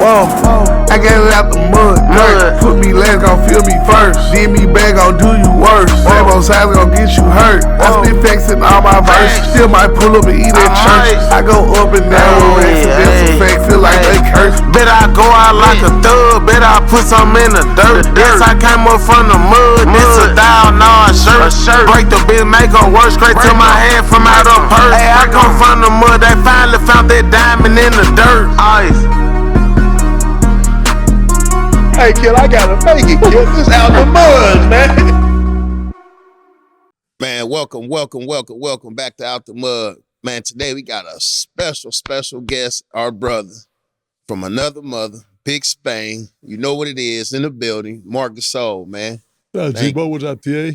I got it out the mud. Put me last, gon' feel me first. Did me back, gon' do you worse. Same on sides, gon' get you hurt. I spit facts in all my verses. Still might pull up and eat at church. I go up and down with racks, and that's a fact. Feel like they curse. Bet I go out like a thug. Bet I put some in the dirt. Yes, I came up from the mud. This a $1,000 shirt. Break the bitch, make her work straight to my hand from out of purse. Hey, I come from the mud. They finally found that diamond in the dirt. Ice. Hey, kid, I gotta make it, kid. This out the mud, man. Man, welcome back to Out the Mud. Man, today we got a special guest, our brother from another mother, Big Spain. You know what it is in the building, Marc Gasol, man. G-Bo, what's up, TA?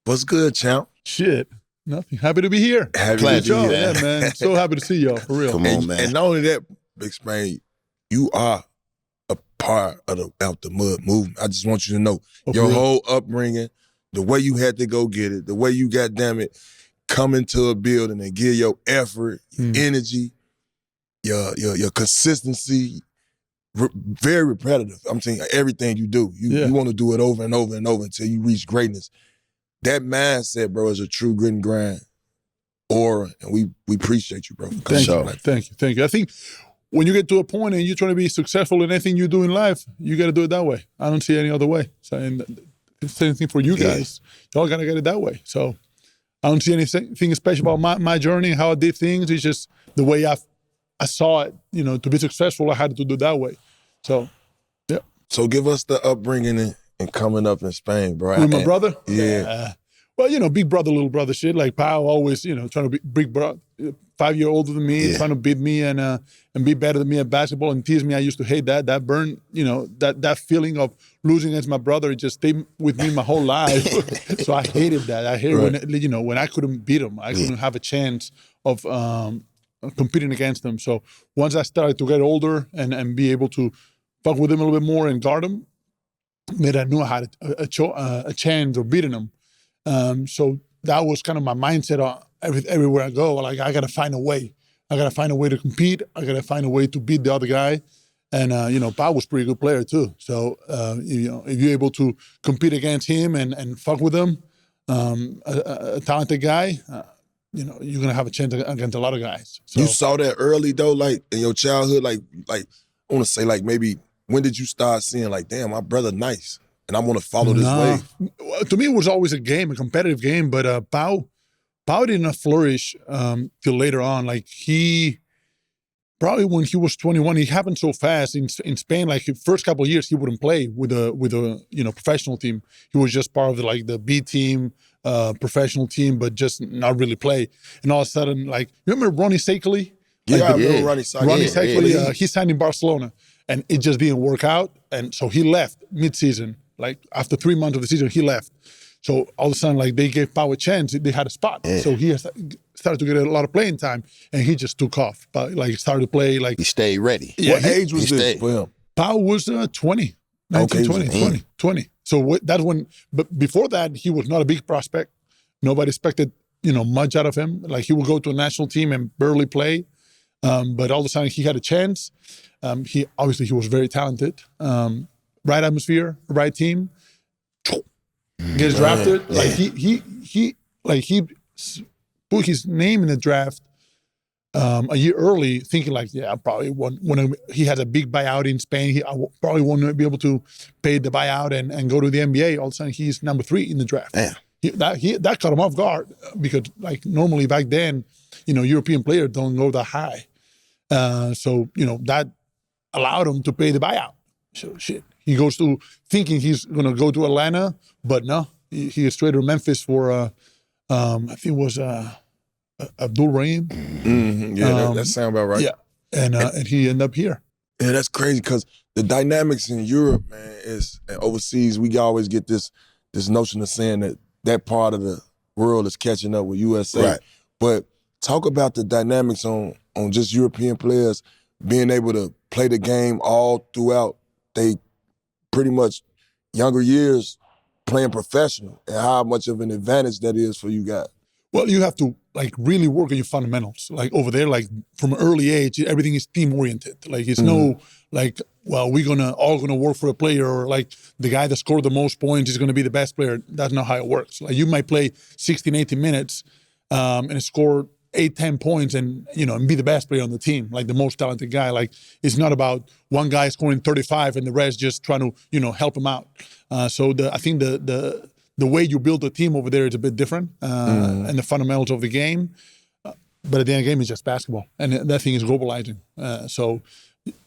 What's good, champ? Shit, nothing. Happy to be here. Happy to be here. Yeah, man. So happy to see y'all, for real. Come on, man. And not only that, Big Spain, you are a part of the Out the Mud movement. I just want you to know your whole upbringing, the way you had to go get it, the way you, goddamn it, come into a building and give your effort, energy, your consistency, very repetitive. I'm saying everything you do, you want to do it over and over and over until you reach greatness. That mindset, bro, is a true grit and grind aura, and we appreciate you, bro. Thank you. I think when you get to a point and you're trying to be successful in anything you do in life, you got to do it that way. I don't see any other way. So, and the same thing for you guys. Y'all got to get it that way. So I don't see anything special about my journey, how I did things. It's just the way I saw it. You know, to be successful, I had to do it that way. So, yeah. So give us the upbringing and coming up in Spain, bro. With my brother? Yeah. Well, you know, big brother, little brother shit. Like, Pao always, you know, trying to be big brother, 5 years older than me, trying to beat me and be better than me at basketball and tease me. I used to hate that. That burn, you know, that feeling of losing against my brother, it just stayed with me my whole life. So I hated that. I hated when I couldn't beat him. I couldn't have a chance of competing against him. So once I started to get older and be able to fuck with him a little bit more and guard him, that I knew I had a chance of beating him. So that was kind of my mindset everywhere I go. Like, I got to find a way. I got to find a way to compete. I got to find a way to beat the other guy. And, you know, Pao was a pretty good player too. So, you know, if you're able to compete against him and fuck with him, a talented guy, you know, you're going to have a chance against a lot of guys. So, you saw that early though, like in your childhood, like I want to say like maybe when did you start seeing like, damn, my brother nice and I want to follow this way? To me, it was always a competitive game, but Pao didn't flourish till later on. Like, he probably when he was 21, it happened so fast in Spain. Like, the first couple of years, he wouldn't play with a you know, professional team. He was just part of the B team, professional team, but just not really play. And all of a sudden, like, you remember Ronnie Sakely? Yeah, I remember Ronnie Sakely. Ronnie Sakely, he signed in Barcelona, and it just didn't work out. And so he left mid-season. Like, after 3 months of the season, he left. So all of a sudden, like, they gave Pao a chance. They had a spot. Yeah. So he started to get a lot of playing time, and he just took off. But, like, started to play, like... He stayed ready. Yeah, what age was this for him? Pao was 20. 20. So that's when... But before that, he was not a big prospect. Nobody expected, you know, much out of him. Like, he would go to a national team and barely play. But all of a sudden, he had a chance. He was very talented. Right atmosphere, right team. Gets drafted. Like, he put his name in the draft a year early, thinking like, yeah, I probably when he has a big buyout in Spain, I probably won't be able to pay the buyout and go to the NBA. All of a sudden, he's number 3 in the draft. Yeah. That caught him off guard, because, like, normally back then, you know, European players don't go that high. So, you know, that allowed him to pay the buyout. So shit. He goes to thinking he's going to go to Atlanta, but no, he is straight to Memphis for, I think it was Abdul Rahim. Mm-hmm. Yeah, that sounds about right. Yeah, and he ended up here. Yeah, that's crazy, because the dynamics in Europe, man, and overseas, we always get this notion of saying that part of the world is catching up with USA. Right. But talk about the dynamics on just European players being able to play the game all throughout they pretty much younger years playing professional, and how much of an advantage that is for you guys. Well, you have to like really work on your fundamentals. Like over there, like from an early age, everything is team oriented. Like it's no like, well, we're all gonna work for a player, or like the guy that scored the most points is gonna be the best player. That's not how it works. Like you might play 16, 18 minutes and score 8, 10 points and be the best player on the team, like the most talented guy. Like it's not about one guy scoring 35 and the rest just trying to help him out. So I think the way you build a team over there is a bit different, and the fundamentals of the game. But at the end of the game, it's just basketball, and that thing is globalizing. So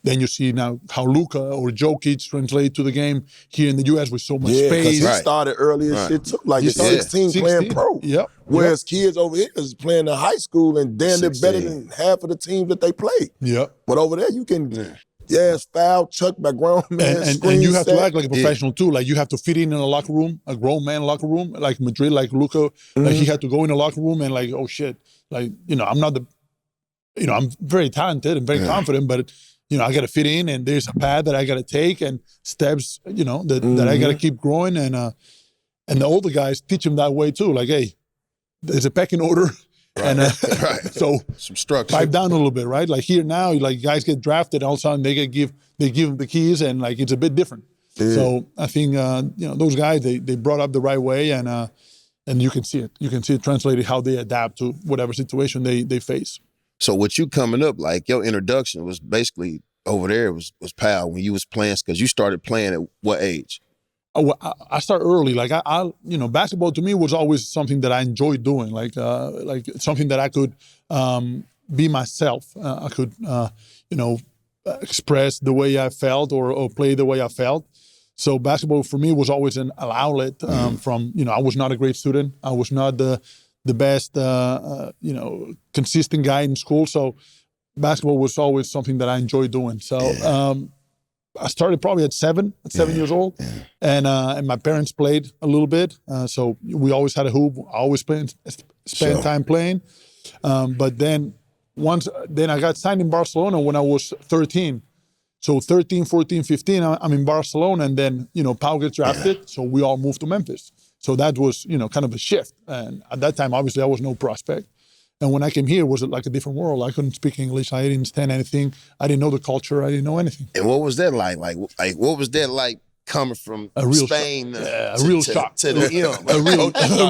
then you see now how Luka or Jokic translate to the game here in the U.S. with so much Yeah, because space. he started early as shit too. Like He at started 16 playing pro. Yep. Whereas kids over here is playing in high school and damn near better than half of the teams that they play. Yep. But over there, you can, foul, chuck by grown man, and you have to act like a professional too. Like you have to fit in a locker room, a grown man locker room, like Madrid, like Luka. Like he had to go in a locker room and like, oh shit, like I'm not I'm very talented and very confident, but I got to fit in, and there's a path that I got to take, and steps, that I got to keep growing, and the older guys teach them that way too. Like, hey, there's a pecking order. And so some structure. pipe down a little bit, right? Like here now, like guys get drafted, all of a sudden they give them the keys, and like it's a bit different. Yeah. So I think those guys they brought up the right way, and you can see it. You can see it translated how they adapt to whatever situation they face. So with you coming up, like your introduction was basically over there was Pal when you was playing, because you started playing at what age? I started early. Like I basketball to me was always something that I enjoyed doing. Like something that I could be myself. I could express the way I felt or play the way I felt. So basketball for me was always an outlet from. I was not a great student. I was not the best consistent guy in school. So basketball was always something that I enjoyed doing. So. I started probably at 7 years old, and my parents played a little bit. So we always had a hoop. I always spent time playing. But then I got signed in Barcelona when I was 13. So 13, 14, 15, I'm in Barcelona, and then, Pau gets drafted. So we all moved to Memphis. So that was, kind of a shift. And at that time, obviously, I was no prospect. And when I came here, it was like a different world. I couldn't speak English. I didn't understand anything. I didn't know the culture. I didn't know anything. And what was that like? Like what was that like coming from Spain? A real shock. To the a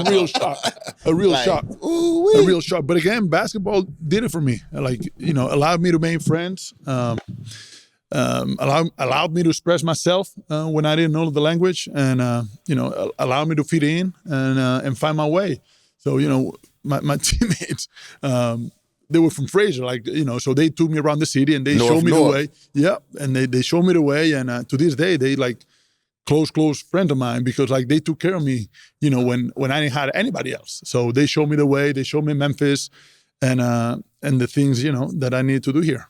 real shock. A real shock. A real shock. But again, basketball did it for me. Like, allowed me to make friends. Allowed me to express myself when I didn't know the language, and allowed me to fit in and find my way. So my teammates, they were from Fraser, so they took me around the city and they showed me the way. Yeah, and they showed me the way, and to this day they like close friends of mine, because like they took care of me, when I didn't have anybody else. So they showed me the way. They showed me Memphis, and the things that I need to do here.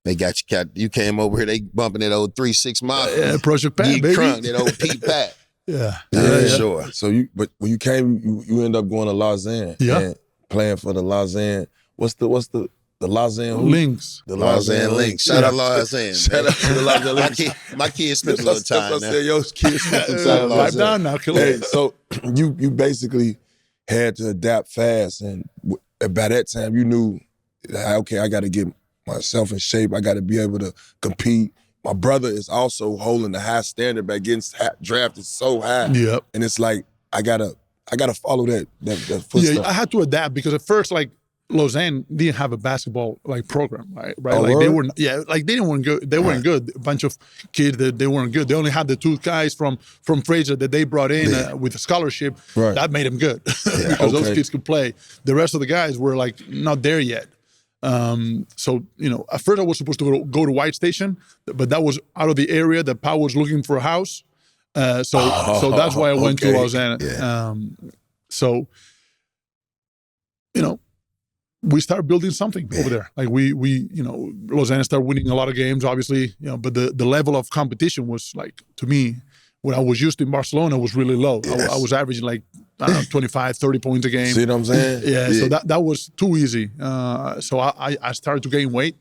They got you came over here. They bumping that old 3-6 mile. Yeah, Project Pat, baby. Crunk, that old Pete Pat. Yeah. Sure. So but when you came, you end up going to Lausanne. Yeah. And playing for the Lausanne. What's the Lausanne Lynx? The Lausanne Lynx. Shout out Lausanne. Shout out to the Lausanne Lynx. My kids spent a little time. I said, yo, kids spent some time. Pipe down now, killer. Hey, so you basically had to adapt fast, and by that time you knew, okay, I got to get myself in shape. I got to be able to compete. My brother is also holding the high standard by getting drafted so high. Yep. And it's like, I gotta follow that footstep. Yeah, I had to adapt, because at first, like, Lausanne didn't have a basketball program, right? Oh, like word? they weren't, they didn't want good. They weren't good. A bunch of kids that they weren't good. They only had the 2 guys from Fraser that they brought in with a scholarship. Right. That made them good because those kids could play. The rest of the guys were like not there yet. So at first I was supposed to go to White Station, but that was out of the area that Pau was looking for a house. So that's why I went to Lausanne. Yeah. We started building something over there. Like we Lausanne started winning a lot of games, obviously, but the level of competition was, like, to me, what I was used to in Barcelona was really low. Yes. I was averaging like 25, 30 points a game. See what I'm saying? Yeah. So that was too easy. So I started to gain weight,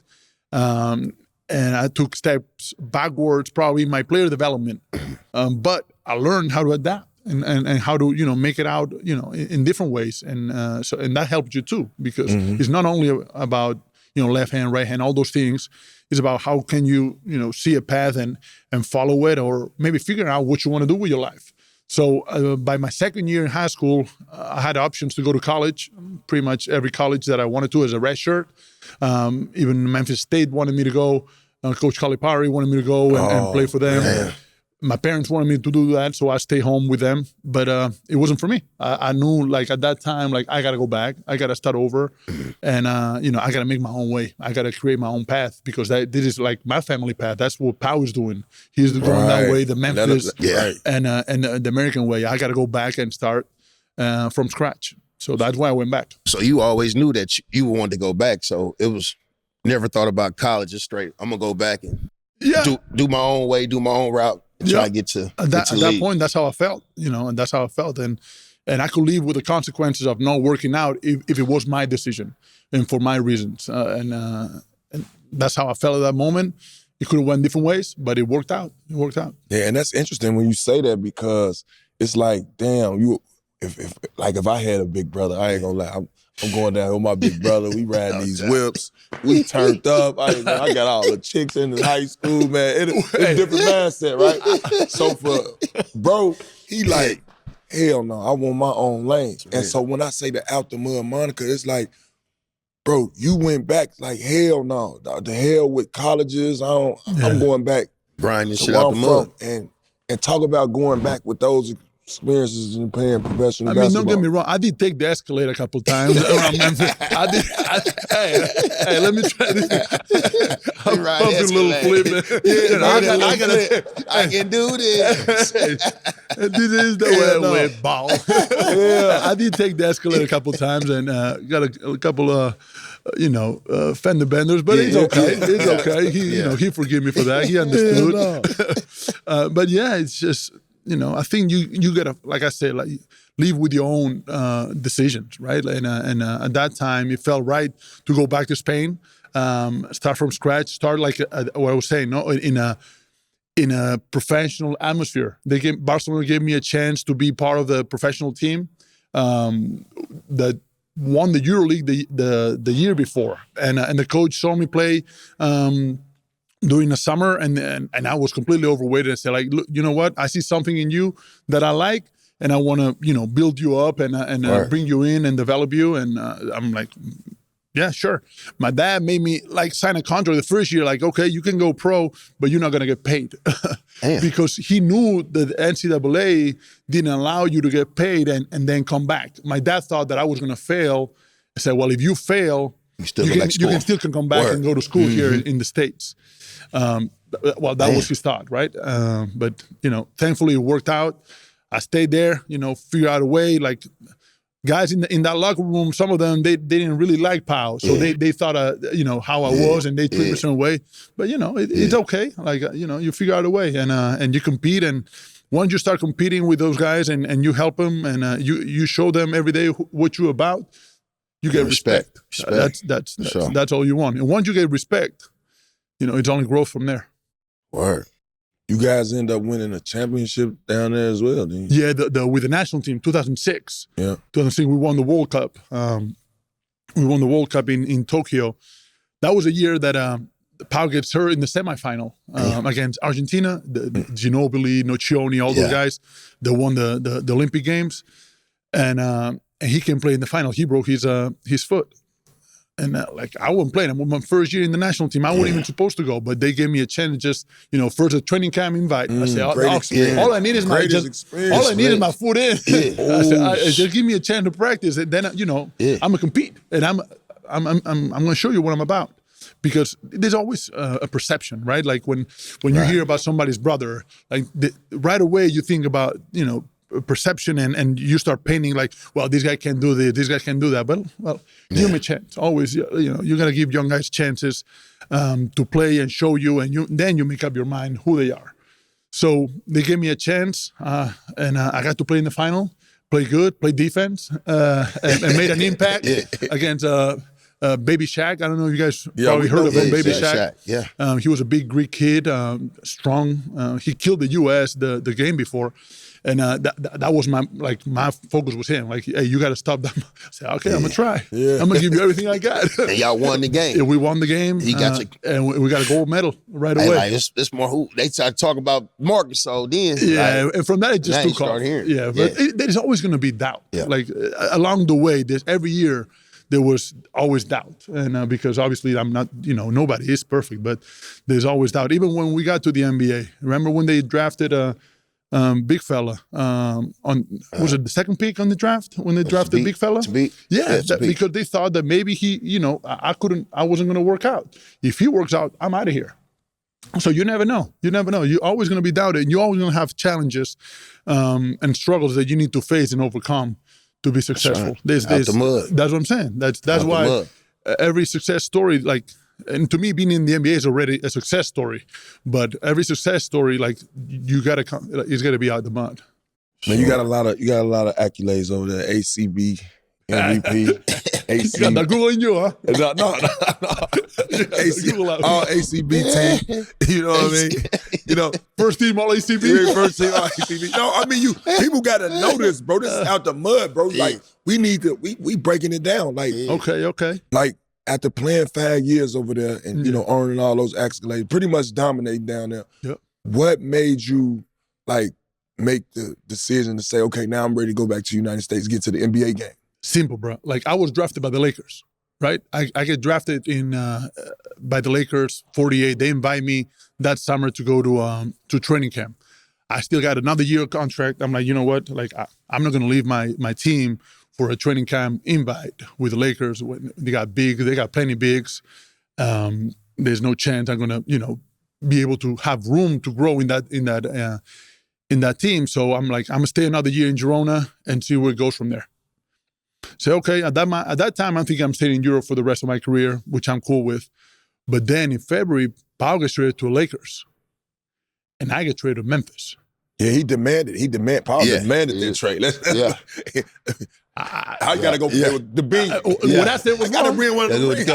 and I took steps backwards, probably in my player development. But I learned how to adapt. and how to, make it out, in different ways. And and that helps you too, because it's not only about, left hand, right hand, all those things. It's about how can you, see a path and follow it, or maybe figure out what you want to do with your life. So by my second year in high school, I had options to go to college, pretty much every college that I wanted to as a red shirt. Even Memphis State wanted me to go. Coach Calipari wanted me to go and play for them. Man. My parents wanted me to do that, so I stayed home with them. But it wasn't for me. I knew, like, at that time, like, I got to go back. I got to start over. And, I got to make my own way. I got to create my own path, because this is, like, my family path. That's what Pau is doing. He's going that way, the Memphis and the American way. I got to go back and start from scratch. So that's why I went back. So you always knew that you wanted to go back. So it was never thought about college. Just straight, I'm going to go back and do my own way, do my own route. Try to get to at that point. That's how I felt, and that's how I felt, and I could live with the consequences of not working out if it was my decision and for my reasons, and that's how I felt at that moment. It could have went different ways, but it worked out. Yeah, and that's interesting when you say that, because it's like, damn, if I had a big brother, I ain't gonna lie, I'm going down with my big brother. We riding these whips. We turned up. I got all the chicks in the high school, man. It's a different mindset, right? So for bro, he like, hell no, I want my own lane. And so when I say the out the mud moniker, it's like, bro, you went back like, hell no. The hell with colleges. I'm going back. Grinding shit out the mud. And talk about going back with those experiences in playing professional basketball. Don't get me wrong. I did take the escalator a couple of times around Memphis. Hey, let me try this. I'm pumping a little flip. I can do this. This is the way I went ball. I did take the escalator a couple of times and got a couple of, fender benders, but it's okay. It's okay. He forgave me for that. He understood. But yeah, it's just, I think you gotta, like I said, like live with your own decisions, right? And at that time, it felt right to go back to Spain, start from scratch, start like what I was saying, in a professional atmosphere. Barcelona gave me a chance to be part of the professional team that won the EuroLeague the year before, and the coach saw me play. During the summer, and I was completely overweight, and said, like, look, you know what? I see something in you that I like, and I want to, build you up and bring you in and develop you. And I'm like, yeah, sure. My dad made me like sign a contract the first year, like, okay, you can go pro, but you're not gonna get paid, because he knew that the NCAA didn't allow you to get paid and then come back. My dad thought that I was gonna fail. I said, well, if you fail, you can still come back and go to school here in the States. Well, that was his thought, right? But, thankfully it worked out. I stayed there, figure out a way. Like, guys in that locker room, some of them, they didn't really like Pau. So they thought, how I was, and they treat me a certain way. But, it's okay. Like, you figure out a way and you compete. And once you start competing with those guys and you help them and you show them every day what you're about, you get respect. That's all you want. And once you get respect, it's only growth from there. Word. You guys end up winning a championship down there as well, didn't you? Yeah, with the national team, 2006. Yeah. 2006, we won the World Cup. We won the World Cup in Tokyo. That was a year that Pau gets hurt in the semifinal against Argentina. The Ginobili, Nocioni, all those guys that won the Olympic Games. And he can play in the final. He broke his foot. And I wasn't playing. I'm my first year in the national team. I wasn't even supposed to go, but they gave me a chance. Just first a training camp invite. I said, all I need is my foot in. I said, just give me a chance to practice, and then I'm gonna compete, and I'm gonna show you what I'm about. Because there's always a perception, right? Like when you hear about somebody's brother, like right away you think about perception and you start painting like, well, this guy can't do this guy can't do that. But give him a chance. Always, you gotta give young guys chances to play and show you, and then you make up your mind who they are. So they gave me a chance, and I got to play in the final, play good, play defense, and made an impact against Baby Shaq. I don't know if you guys probably heard of him, Baby Shaq. Yeah, he was a big Greek kid, strong. He killed the U.S. the game before. And that was my focus was him. Like, hey, you got to stop them. I said, okay, I'm gonna try. Yeah. I'm gonna give you everything I got. And y'all won the game. Yeah, we won the game. He got and we got a gold medal right Hey, away. like, it's more who they started talking about Marc Gasol then. Yeah, like, and from that it just now you took off. start hearing. Yeah, but there's always going to be doubt. Yeah. Like along the way, every year there was always doubt, and because obviously I'm not, nobody is perfect, but there's always doubt. Even when we got to the NBA, remember when they drafted a big fella was it the second pick on the draft when they drafted big fella? Because they thought that maybe he, I wasn't going to work out. If he works out, I'm out of here. So you never know. You're always going to be doubted. And you're always going to have challenges and struggles that you need to face and overcome to be successful. That's right. Out the mud. That's what I'm saying. That's why every success story, and to me, being in the NBA is already a success story. But every success story, it's got to be out the mud. Man, you got a lot of accolades over there. ACB, MVP, AC. You got that Google in you, huh? No. All ACB team. You know what I mean? First team all ACB. First team all ACB. No, I mean people gotta know this, bro. This is out the mud, bro. Like we need to we breaking it down. Like Okay. Like after playing 5 years over there and earning all those accolades, pretty much dominating down there. Yep. What made you make the decision to say, okay, now I'm ready to go back to the United States, get to the NBA game? Simple, bro. Like I was drafted by the Lakers, right? I get drafted by the Lakers, 48. They invite me that summer to go to training camp. I still got another year contract. I'm like, you know what? Like I'm not gonna leave my team for a training camp invite with the Lakers. They got plenty bigs. There's no chance I'm gonna, be able to have room to grow in that team. So I'm like, I'm gonna stay another year in Girona and see where it goes from there. So okay, at that time, I think I'm staying in Europe for the rest of my career, which I'm cool with. But then in February, Pau gets traded to the Lakers, and I get traded to Memphis. Yeah, Paul demanded that trade. I gotta go play with the bean. What I said was I gotta bring one of the rings.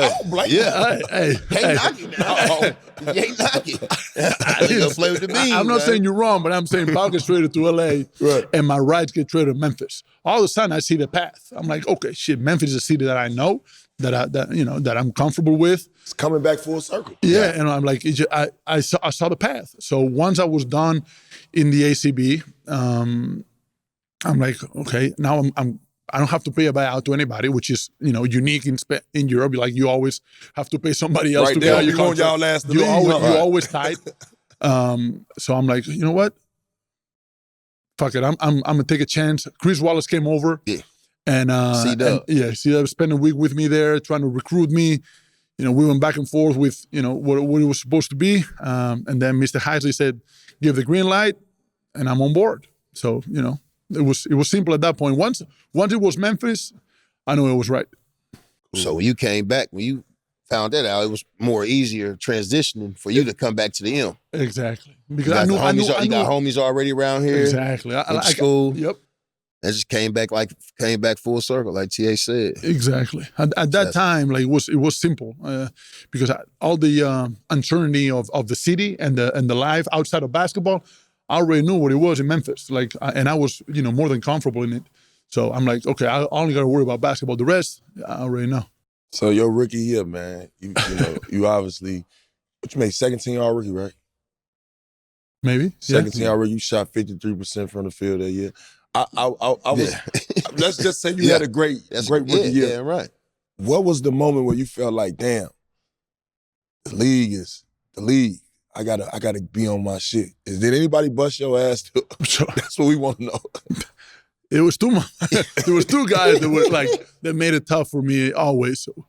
Hey, Can't knock it now. You can't knock it. You gonna play with the beans. I'm not saying you're wrong, but I'm saying Pau gets traded to LA, and my rights get traded to Memphis. All of a sudden, I see the path. I'm like, okay, shit, Memphis is a city that I know, that I'm comfortable with. It's coming back full circle. Yeah, and I'm like, I saw the path. So once I was done in the ACB, I'm like, okay, now I don't have to pay a buyout to anybody, which is unique in Europe. Like you always have to pay somebody else to there, pay your contract. Y'all last the you league. always tight. So I'm like, you know what? Fuck it, I'm gonna take a chance. Chris Wallace came over, and C-Dub spent a week with me there, trying to recruit me. We went back and forth with what it was supposed to be, and then Mr. Heisley said, "Give the green light," and I'm on board. So it was simple at that point. Once it was Memphis, I knew it was right. So when you came back, when you found that out, it was more easier transitioning for you to come back to the M. Exactly. Because I knew you got homies already around here. Exactly. Went to school. Yep. That just came back full circle, like TA said. Exactly. At that time, it was simple because all the uncertainty of the city and the life outside of basketball, I already knew what it was in Memphis. And I was more than comfortable in it. So I'm like, okay, I only got to worry about basketball. The rest, I already know. So your rookie year, man, you obviously, what you made, second team all rookie, right? Maybe. Second team all rookie. You shot 53% from the field that year. I was. Let's just say you had a great rookie year. Yeah, right. What was the moment where you felt like, damn, the league is the league? I gotta be on my shit. Did anybody bust your ass? That's what we want to know. It was two guys that were that made it tough for me always. So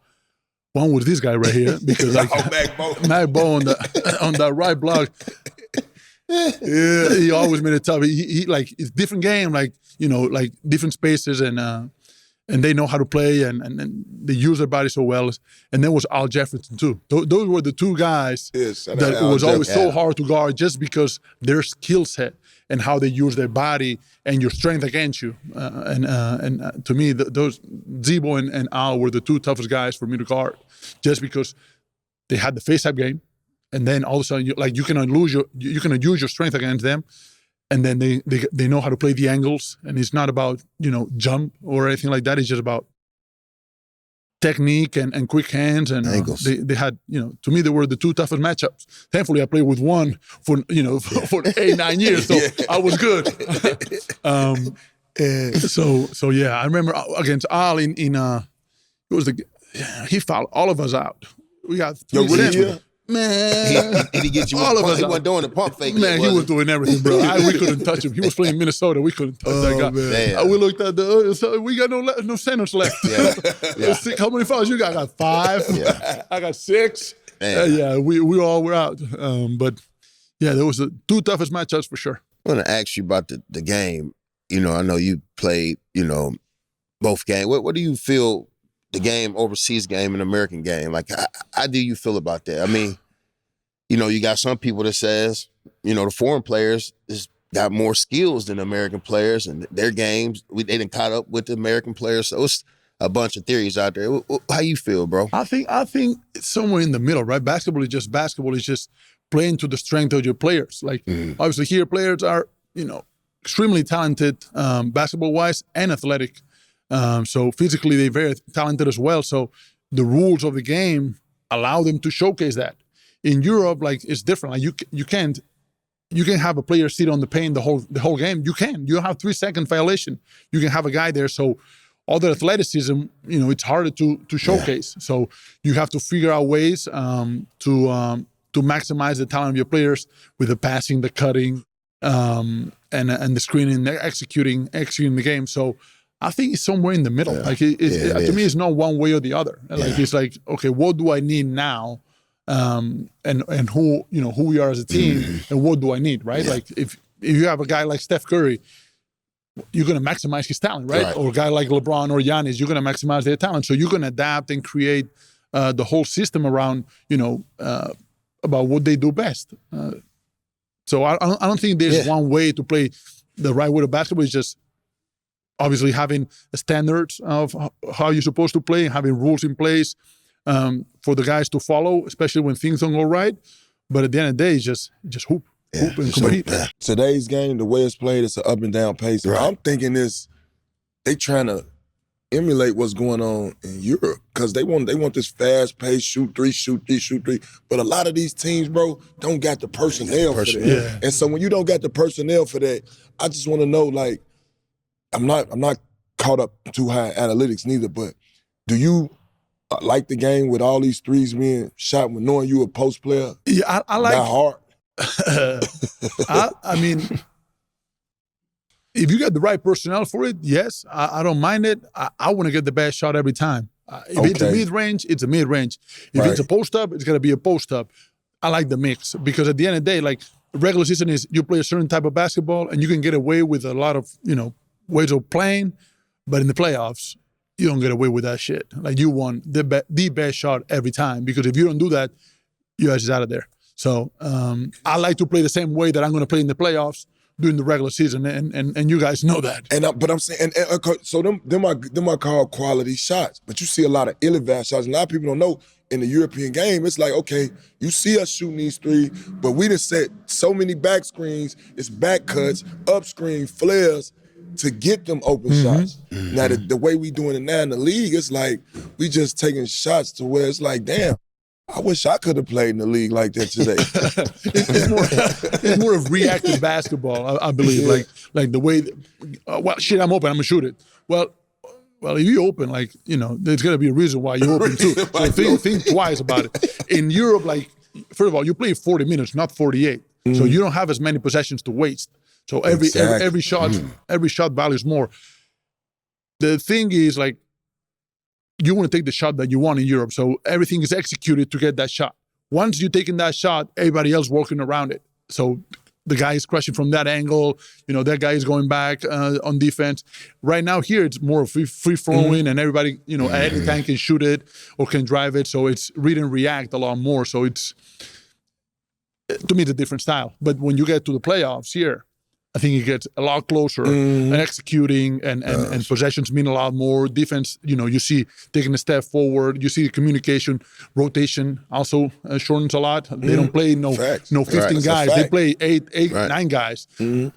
one was this guy right here because Mac Bo on the right block. Yeah, he always made it tough. He it's different game, different spaces and they know how to play and they use their body so well. And then was Al Jefferson too. Those were the two guys that was always so hard to guard just because their skill set and how they use their body and your strength against you. And to me, those Zebo and Al were the two toughest guys for me to guard, just because they had the face-up game, and then all of a sudden you cannot use your strength against them. and then they know how to play the angles, and it's not about jump or anything like that. It's just about technique and quick hands, and they had to me they were the two toughest matchups. Thankfully, I played with one for 8-9 years, so I was good. So yeah, I remember against Al in it was he fouled all of us out. We got 3 sets. Man, he get you all of us. He wasn't doing the pump fake. Man, he was doing everything, bro. We couldn't touch him. He was playing Minnesota. We couldn't touch that guy. We looked at so we got no centers left. Yeah. How many fouls you got? I got 5. Yeah. I got 6. We all were out. But yeah, there was the 2 toughest matchups for sure. I want to ask you about the game. I know you played, both games. What do you feel the game, overseas game and American game? Like, how do you feel about that? I mean, you got some people that says, the foreign players got more skills than American players, and their games, they didn't caught up with the American players. So it's a bunch of theories out there. How you feel, bro? I think it's somewhere in the middle, right? Basketball is just playing to the strength of your players. Like, obviously here players are, extremely talented basketball-wise and athletic. So physically, they're very talented as well. So the rules of the game allow them to showcase that. In Europe, like, it's different. Like you can have a player sit on the paint the whole game. You don't have 3-second violation. You can have a guy there. So all the athleticism, it's harder to showcase. Yeah. So you have to figure out ways to maximize the talent of your players with the passing, the cutting, and the screening, executing the game. So I think it's somewhere in the middle. Yeah. Like to me, it's not one way or the other. Like it's like, okay, what do I need now? And who we are as a team, and what do I need, right? Yeah. Like if you have a guy like Steph Curry, you're going to maximize his talent, right? Or a guy like LeBron or Giannis, you're going to maximize their talent. So you're going to adapt and create the whole system around, about what they do best. So I don't think there's one way to play the right way of basketball. It's just obviously having standards of how you're supposed to play and having rules in place for the guys to follow, especially when things don't go right. But at the end of the day, it's just hoop and compete. So, today's game, the way it's played, it's an up and down pace. Right. I'm thinking they trying to emulate what's going on in Europe because they want this fast pace, shoot three. But a lot of these teams, bro, don't got the personnel for that. Yeah. And so when you don't got the personnel for that, I just want to know, like, I'm not caught up too high in analytics neither, but do you like the game with all these threes being shot with knowing you a post player? Yeah, I like that hard. I mean, if you got the right personnel for it, yes, I don't mind it. I want to get the best shot every time. If it's a mid-range, it's a mid-range. If it's a post-up, it's going to be a post-up. I like the mix because at the end of the day, like, regular season is you play a certain type of basketball and you can get away with a lot of, ways of playing, but in the playoffs, you don't get away with that shit. Like, you want the best shot every time because if you don't do that, you're just out of there. So I like to play the same way that I'm going to play in the playoffs during the regular season, and you guys know that. But I'm saying, so them are called quality shots. But you see a lot of ill-advised shots. A lot of people don't know in the European game, it's like, okay, you see us shooting these threes, but we done set so many back screens, it's back cuts, up screen, flares, to get them open shots. Now, the way we doing it now in the league, it's like we just taking shots to where it's like, damn, I wish I could have played in the league like that today. it's more of reactive basketball, I believe. Like the way, I'm open, I'm gonna shoot it. Well, if you open, there's gonna be a reason why you open too. So think twice about it. In Europe, first of all, you play 40 minutes, not 48. So you don't have as many possessions to waste. So every shot values more. The thing is, you want to take the shot that you want in Europe. So everything is executed to get that shot. Once you're taking that shot, everybody else working around it. So the guy is crushing from that angle. That guy is going back on defense. Right now here, it's more free flowing and everybody, at any time can shoot it or can drive it. So it's read and react a lot more. So it's, to me, it's a different style. But when you get to the playoffs here, I think it gets a lot closer and executing and possessions mean a lot more. Defense, you see taking a step forward. You see communication, rotation also shortens a lot. They don't play no 15 guys. They play eight, 9 guys.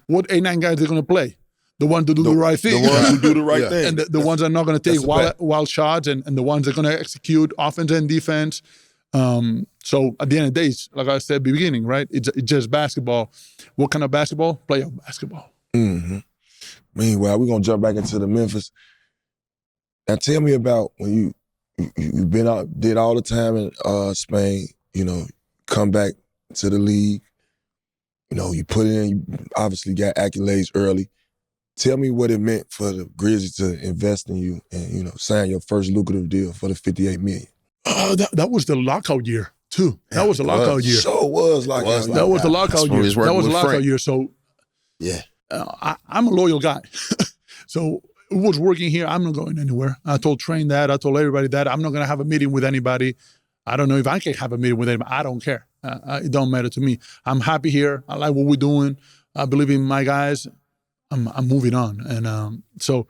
What 8, 9 guys they're going to play? The ones to do the right thing. The ones who do the right thing. And the ones that are not going to take wild shots and the ones that are going to execute offense and defense. So at the end of the day, like I said at the beginning, right? It's just basketball. What kind of basketball? Playoff basketball. Mm-hmm. Meanwhile, we're going to jump back into the Memphis. Now tell me about when you've been out, did all the time in Spain, come back to the league. You put in, you obviously got accolades early. Tell me what it meant for the Grizzlies to invest in you and, sign your first lucrative deal for the $58 million. That was the lockout year, too. That was the lockout year. So it was lockout year. That was the lockout year. That was the lockout year. So yeah, I'm a loyal guy. So it was working here. I'm not going anywhere. I told Train that. I told everybody that. I'm not going to have a meeting with anybody. I don't know if I can have a meeting with anybody. I don't care. It don't matter to me. I'm happy here. I like what we're doing. I believe in my guys. I'm moving on. And so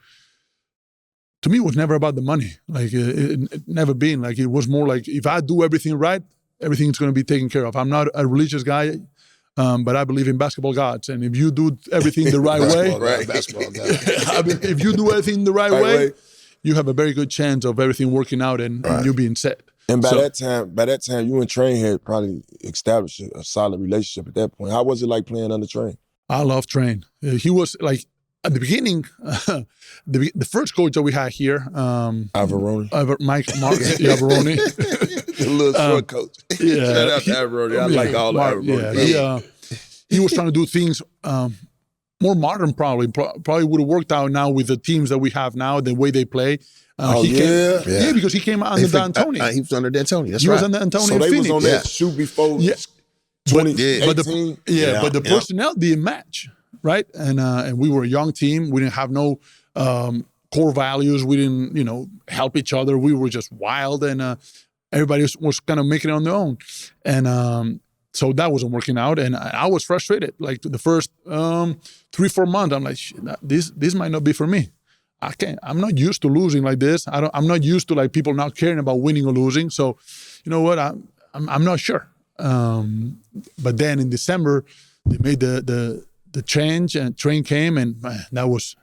to me, it was never about the money. Like it never been. Like it was more like if I do everything right, everything's going to be taken care of. I'm not a religious guy, but I believe in basketball gods. And if you do everything the right way, basketball gods. I mean, if you do everything the right way, you have a very good chance of everything working out and you being set. And by that time, you and Train had probably established a solid relationship at that point. How was it like playing under Train? I love Train. He was like, at the beginning, the first coach that we had here, Averoni. Marc Averoni. The little short coach. Yeah. Shout out to Averoni. I like all the Averoni. Yeah, he was trying to do things more modern probably. Probably would have worked out now with the teams that we have now, the way they play. Yeah, because he came out under D'Antoni. He was under D'Antoni. That's he right. was under D'Antoni. So they was on that shoot before 2018. But the personnel didn't match. Right, and we were a young team. We didn't have no core values. We didn't, help each other. We were just wild, and everybody was kind of making it on their own. And so that wasn't working out, and I was frustrated. Like the first 3-4 months, I'm like, this might not be for me. I'm not used to losing like this. I'm not used to like people not caring about winning or losing. So, you know what? I'm not sure. But then in December, they made the change and Train came and man, that was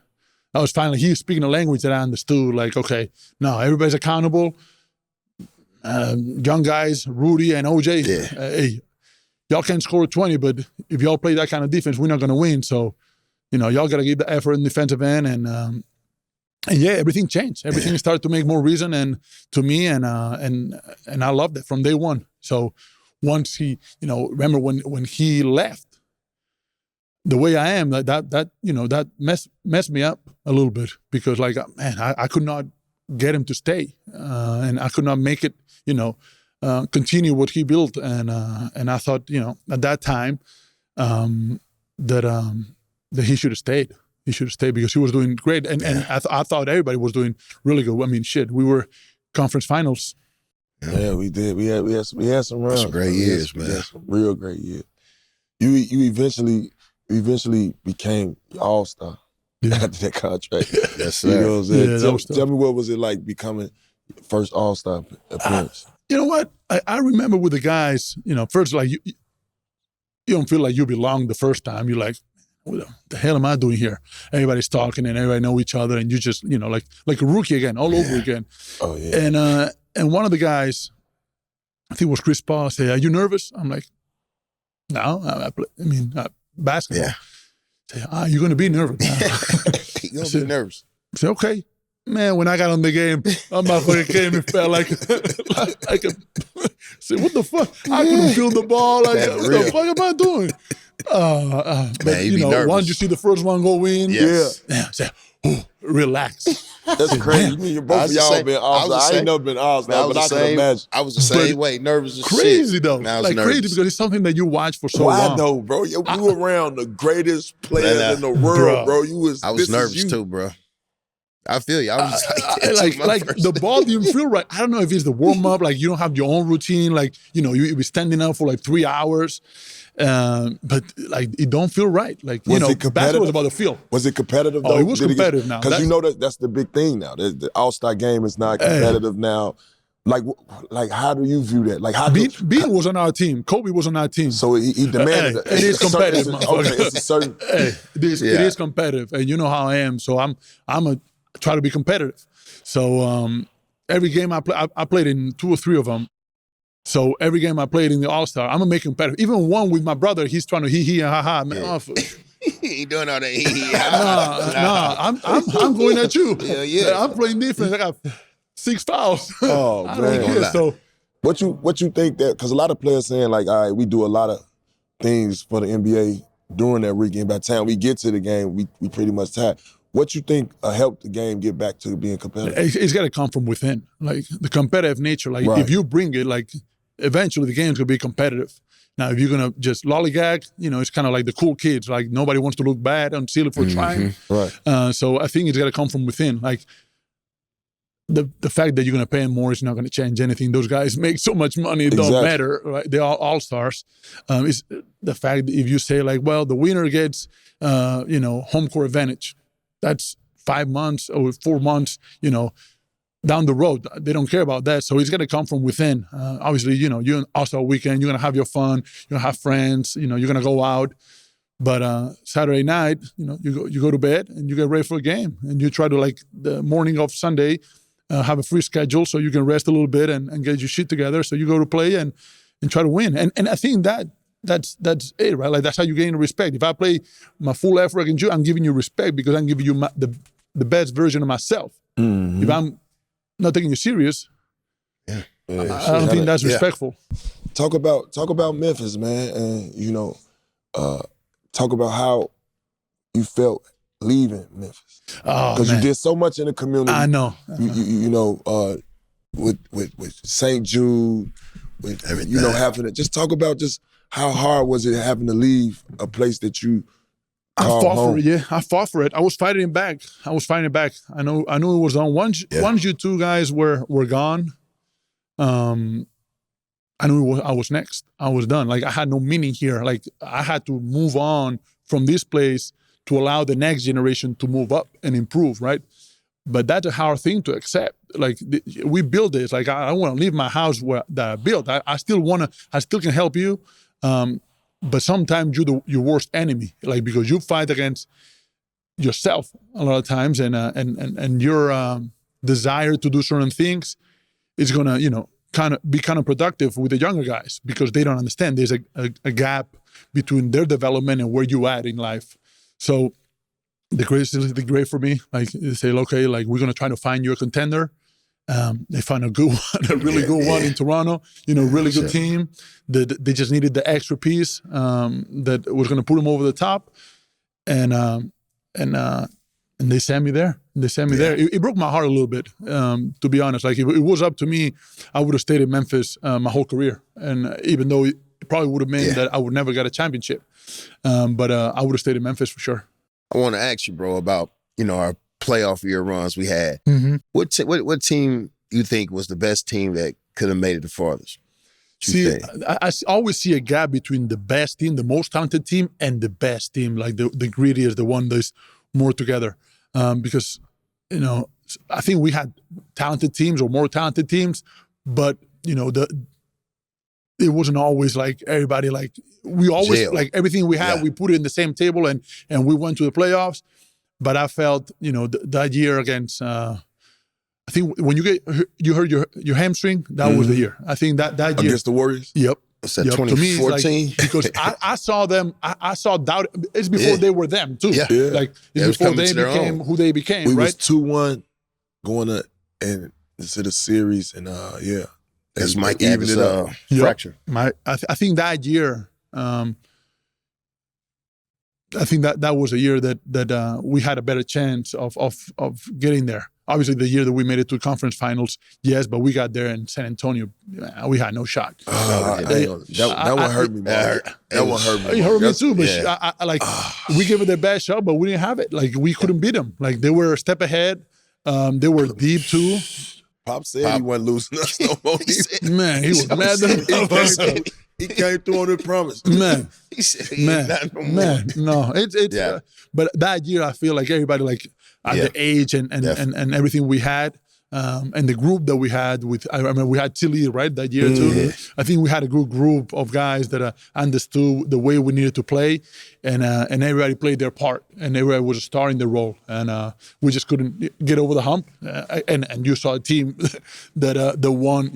finally he was speaking a language that I understood. Like, okay, now everybody's accountable. Young guys, Rudy and OJ, hey, y'all can score 20, but if y'all play that kind of defense, we're not going to win. So, y'all got to give the effort in defensive end and yeah, everything changed. Everything started to make more reason and to me and I loved it from day one. So once he, remember when he left. The way I am, that messed me up a little bit because, like, man, I could not get him to stay, and I could not make it, continue what he built, and I thought, at that time, that he should have stayed. He should have stayed because he was doing great, and I thought everybody was doing really good. I mean, shit, we were conference finals. Yeah, we did. We had some runs. Some great years, man. Some real great years. You eventually became all-star after that contract. Yes, sir. You know what I'm saying? Yeah, tell me what was it like becoming first all-star appearance? You know what? I remember with the guys, first, like, you don't feel like you belong the first time. You're like, what the hell am I doing here? Everybody's talking and everybody know each other and you just, like a rookie again, all over again. Oh, yeah. And one of the guys, I think it was Chris Paul, said, are you nervous? I'm like, no, basketball. Yeah. Say, you're going to be nervous. You're going to be nervous. I said, okay. Man, when I got on the game, my motherfucker came and felt like I said, what the fuck? I couldn't feel the ball. What the fuck am I doing? But, once you see the first one go in, I said, relax. That's crazy. You mean, both of y'all been all-star. I ain't never been all-star, but I can imagine. I was the same way, nervous as crazy, shit. though. Like crazy because it's something that you watch for so long. I know, bro. You around the greatest players in the world, bro. I was nervous too, bro. I feel you. I was just like, that too, like the ball didn't feel right. I don't know if it's the warm up, like you don't have your own routine, like you be standing up for like 3 hours, but like it don't feel right. Like basketball is about the feel. Was it competitive? Though? Oh, it was competitive now. Because that's the big thing now. The All-Star game is not competitive now. Like how do you view that? Like how Bean was on our team. Kobe was on our team. So he demanded it is competitive. Okay, it's a certain. It is competitive, and you know how I am. So I'm a try to be competitive. So every game I played in 2 or 3 of them. So every game I played in the All-Star, I'm gonna make it competitive. Even one with my brother, he's trying to hee and ha man. He ain't doing all that hee. I'm going at you. Yeah. I'm playing defense. I got 6 fouls. Oh I don't care. man. So what you think that? Because a lot of players saying like, all right, we do a lot of things for the NBA during that weekend. By the time we get to the game, we pretty much tired. What you think helped the game get back to being competitive? It's got to come from within, like the competitive nature. Like if you bring it, like eventually the game's gonna be competitive. Now, if you're gonna just lollygag, it's kind of like the cool kids. Like nobody wants to look bad and steal it for trying. Right. So I think it's got to come from within. Like the fact that you're gonna pay them more is not gonna change anything. Those guys make so much money; it don't matter. Right? They're all stars. It's the fact that if you say like, well, the winner gets, home court advantage. That's 5 months or 4 months, down the road. They don't care about that. So it's going to come from within. Obviously, you're an All-Star weekend. You're going to have your fun. You're going to have friends. You're going to go out. But Saturday night, you go to bed and you get ready for a game. And you try to, like, the morning of Sunday, have a free schedule so you can rest a little bit and get your shit together. So you go to play and try to win. And I think that's it, right? Like that's how you gain respect. If I play my full effort against you, I'm giving you respect because I'm giving you the best version of myself. If I'm not taking you serious, I don't think that's respectful. Talk about Memphis, man, and talk about how you felt leaving Memphis because you did so much in the community. I know. With St. Jude, with everything. Having it. Just talk about just. How hard was it having to leave a place that you called home? For it, yeah. I fought for it. I was fighting it back. I knew it was on. Once you two guys were gone, I knew I was next. I was done. Like I had no meaning here. Like I had to move on from this place to allow the next generation to move up and improve, right? But that's a hard thing to accept. Like we built this. Like I don't want to leave my house that I built. I still can help you. But sometimes you're your worst enemy, like because you fight against yourself a lot of times, and your desire to do certain things is gonna, kind of be counterproductive with the younger guys because they don't understand. There's a gap between their development and where you at in life. So the Grizzlies did great for me. Like they say, okay, like we're gonna try to find you a contender. They found a good one, a really good one in Toronto. Really good team. They just needed the extra piece that was going to put them over the top, and they sent me there. There. It broke my heart a little bit, to be honest. Like if it was up to me, I would have stayed in Memphis my whole career. And even though it probably would have meant that I would never get a championship, but I would have stayed in Memphis for sure. I want to ask you, bro, about our playoff year runs we had. What team you think was the best team that could have made it the farthest? See, I always see a gap between the best team, the most talented team, and the best team, like the grittiest, the one that's more together. Because, I think we had talented teams or more talented teams, but, it wasn't always like everybody, like we always, like everything we had, we put it in the same table and we went to the playoffs. But I felt, that year against, I think when you hurt your hamstring, that was the year. I think that year against the Warriors. Yep. Was that 2014? Like, because I saw them. I saw doubt. It's before they were them too. Yeah. Like it's before they became who they became. We right? was 2-1 going into the series, and as Mike evened it up. Fracture. I think that year. I think that was a year that we had a better chance of getting there. Obviously, the year that we made it to conference finals, yes, but we got there in San Antonio. We had no shot. That one hurt me, man. That one hurt me. It hurt me too, but we gave it their best shot, but we didn't have it. Like, we couldn't beat them. Like, they were a step ahead. They were deep too. Pop said he wasn't losing us no more. Man, he was mad at He came through on the promise. Man, He said he ain't got no more. man, no, it's. Yeah. But that year, I feel like everybody, like at the age and everything we had, and the group that we had with. I remember we had Tidal League, right, that year too. Yeah. I think we had a good group of guys that understood the way we needed to play, and everybody played their part, and everybody was a star in their role, and we just couldn't get over the hump. And you saw a team that won,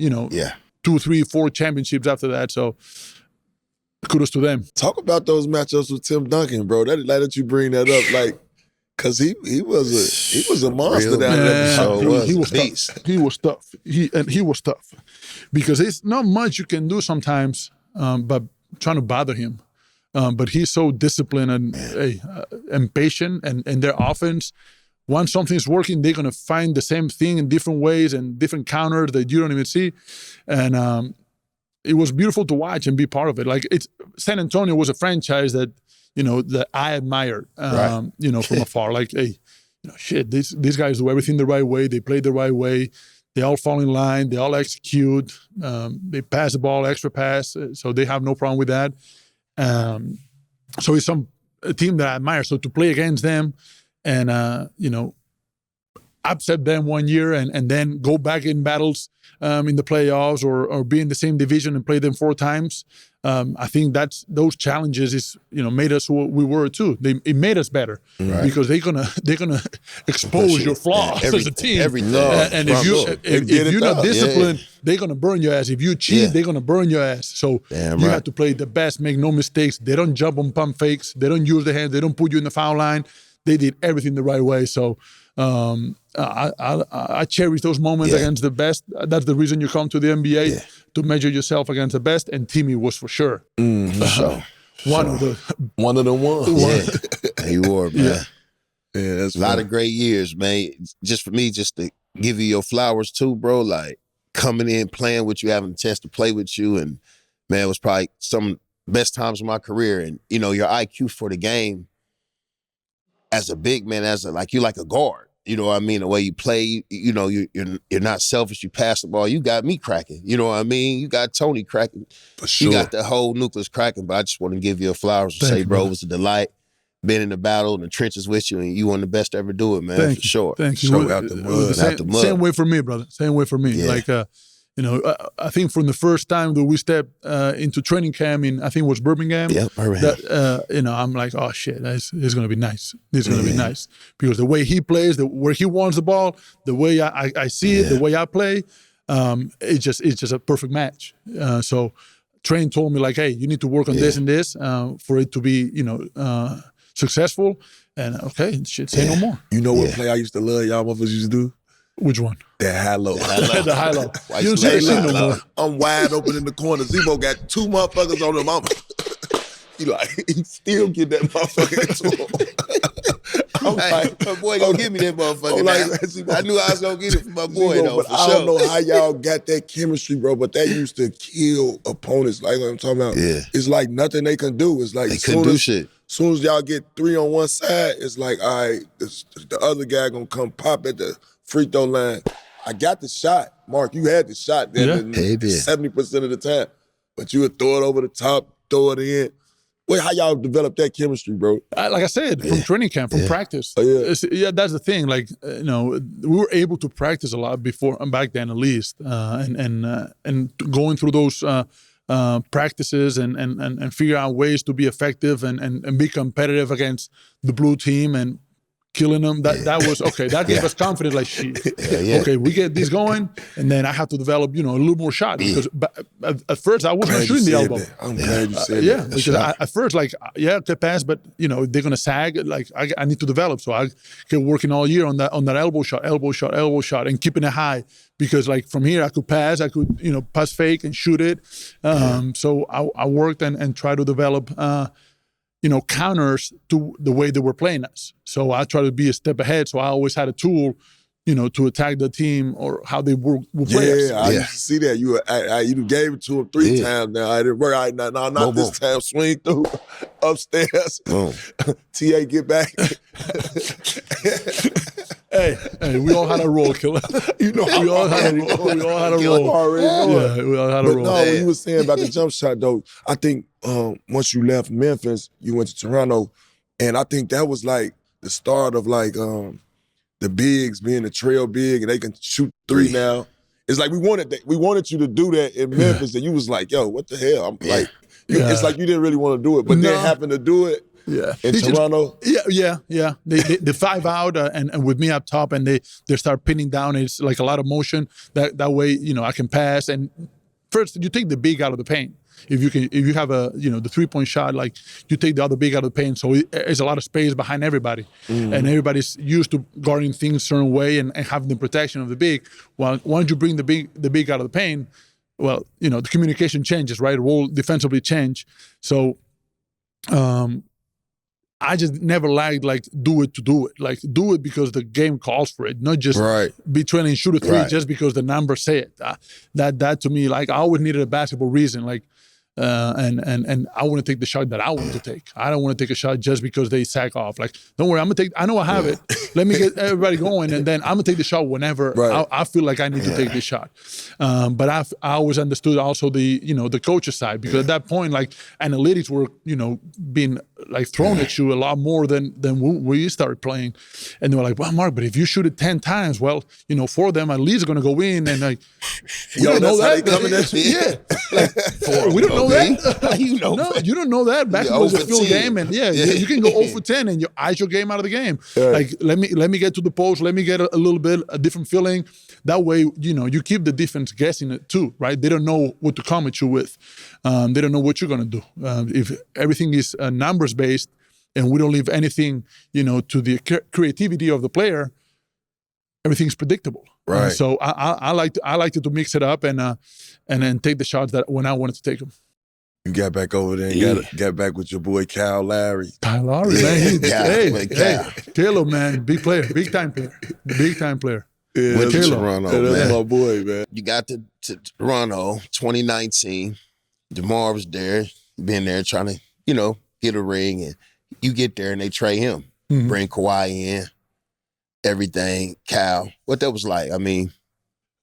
2, 3, 4 championships after that. So kudos to them. Talk about those matchups with Tim Duncan, bro. That you bring that up, like, cause he was a monster Real down there. He was tough. He was tough. He was tough because it's not much you can do sometimes, but trying to bother him. But he's so disciplined and patient, and their offense. Once something's working, they're gonna find the same thing in different ways and different counters that you don't even see, and it was beautiful to watch and be part of it. Like San Antonio was a franchise that that I admired, from afar. Like, hey, these guys do everything the right way. They play the right way. They all fall in line. They all execute. They pass the ball, extra pass, so they have no problem with that. So it's a team that I admire. So to play against them and, upset them one year and then go back in battles in the playoffs or be in the same division and play them 4 times. I think those challenges is made us who we were too. It made us better because they're gonna expose your flaws as a team. And if you're not disciplined, they're gonna burn your ass. If you cheat, they're gonna burn your ass. So you have to play the best, make no mistakes. They don't jump on pump fakes. They don't use the hands. They don't put you in the foul line. They did everything the right way. So I cherish those moments against the best. That's the reason you come to the NBA, to measure yourself against the best. And Timmy was for sure. One of the ones. Yeah, he were, man. Yeah, that's a lot of great years, man. Just for me, just to give you your flowers too, bro. Like coming in, playing with you, having a chance to play with you, and man, it was probably some of the best times of my career. And your IQ for the game. As a big man, you're like a guard, you know what I mean? The way you play, you're not selfish. You pass the ball. You got me cracking, you know what I mean? You got Tony cracking. For sure. You got the whole nucleus cracking. But I just want to give you flowers to say, bro, it was a delight being in the battle in the trenches with you, and you one of the best to ever do it, man. For sure. Thank you. So out the mud. Same way for me, brother. Same way for me. Yeah. Like, I think from the first time that we stepped into training camp I think it was Birmingham. Yeah, Birmingham. That, I'm like, oh shit, it's going to be nice. This is going to be nice because the way he plays, where he wants the ball, the way I see it, the way I play, it's just a perfect match. So Train told me like, hey, you need to work on this and this for it to be, successful. And okay, shit, say no more. You know what play I used to love y'all motherfuckers used to do? Which one? That high-low. The high-low. You don't see that shit no more. I'm wide open in the corner. Zebo got 2 motherfuckers on him. He still get that motherfucker to him. I'm like, my boy gonna give me that motherfucker. I knew I was gonna get it for my boy, though, for I sure. don't know how y'all got that chemistry, bro, but that used to kill opponents. Like what I'm talking about. Yeah. It's like nothing they can do. It's like they couldn't do shit. As soon as y'all get 3 on one side, it's like, all right, the other guy gonna come pop at the free throw line. I got the shot. Mark, you had the shot there 70% of the time. But you would throw it over the top, throw it in. Wait, how y'all develop that chemistry, bro? Like I said, from training camp, from practice. Oh, yeah. That's the thing. Like, we were able to practice a lot before, back then at least, and going through those practices and figure out ways to be effective and be competitive against the blue team and killing them. That was okay. That gave us confidence. Like, shit. Okay, we get this going, and then I have to develop, a little more shot because at first I wasn't shooting the elbow. I'm glad you said that. Yeah, because at first, like, the pass, but they're gonna sag. Like, I need to develop, so I kept working all year on that elbow shot, and keeping it high because, like, from here I could pass, pass fake and shoot it. So I worked and tried to develop. Counters to the way they were playing us. So I try to be a step ahead. So I always had a tool, to attack the team or how they would play us. I used to see that. You gave it to him 3 times now. I didn't work. All right, no, not this time. Swing through upstairs. TA, get back. Hey, Hey, we all had a role, killer. You know, we all had a role. We all had a you role. already know it. Yeah, we all had a But role. no, when you were saying about the jump shot, though, I think once you left Memphis, you went to Toronto, and I think that was like the start of like the bigs being the trail big, and they can shoot three now. It's like we wanted you to do that in Memphis, and you was like, "Yo, what the hell?" I'm like, it's like you didn't really want to do it, but then happened to do it. Yeah, in Toronto. Yeah. They 5 out and with me up top, and they start pinning down. It's like a lot of motion. That way, I can pass. And first, you take the big out of the paint. If you have the 3-point shot, like you take the other big out of the paint, so there's a lot of space behind everybody, and everybody's used to guarding things a certain way and having the protection of the big. Well, once you bring the big out of the paint, well, the communication changes, right? Role defensively change. So, I just never liked do it to do it. Like do it because the game calls for it, not just be trailing shoot a three just because the numbers say it. That to me, like I always needed a basketball reason. Like and I want to take the shot that I want to take. I don't want to take a shot just because they sack off. Like, don't worry, I'm gonna take. I know I have it. Let me get everybody going, and then I'm gonna take the shot whenever I feel like I need to take this shot. But I always understood also the coach's side, because at that point, like analytics were being like thrown at you a lot more than we started playing, and they were like, well, Mark, but if you shoot it 10 times, well, 4 of them at least are gonna go in, and like we don't know that. Coming at you. Yeah, like, we don't know that. No, you don't know that. Basketball is a field game, and you can go 0 for 10 and you ice your game out of the game. Like let me get to the post, let me get a little bit a different feeling. That way, you keep the defense guessing it too, right? They don't know what to come at you with. They don't know what you're gonna do. If everything is numbers based, and we don't leave anything, to the creativity of the player, everything's predictable. Right. So I liked to mix it up and then take the shots that when I wanted to take them. You got back over there and got back with your boy Kyle Lowry. Kyle Lowry, man. Hey, Caleb, man, big player, big time player. Yeah, went to Toronto, that's my boy, man. You got to Toronto, 2019. DeMar was there, been there trying to, get a ring, and you get there and they trade him, bring Kawhi in, everything. Cal, what that was like? I mean,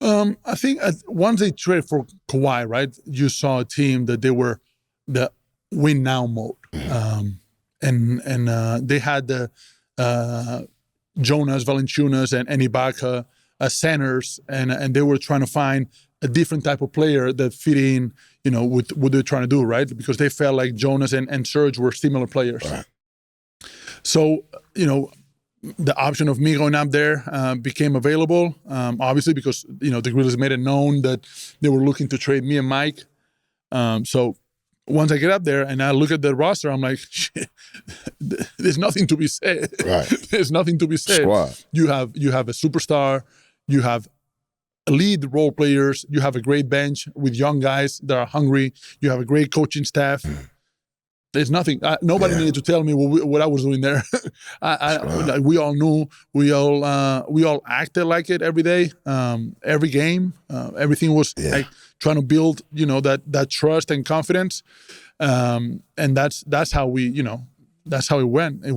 I think once they traded for Kawhi, right, you saw a team that they were the win now mode, and they had the Jonas Valanciunas and Ibaka as centers, and they were trying to find a different type of player that fit in, with what they're trying to do, right? Because they felt like Jonas and Serge were similar players. Right. So, the option of me going up there became available, obviously, because, the Grizzlies made it known that they were looking to trade me and Mike. So once I get up there and I look at the roster, I'm like, shit, there's nothing to be said. Right. There's nothing to be said. Squad. You have a superstar, you have lead role players, you have a great bench with young guys that are hungry, you have a great coaching staff. There's nothing. Nobody needed to tell me what I was doing there. We all knew. We all acted like it every day, every game. Everything was like trying to build, that trust and confidence. And that's how we, that's how it went. It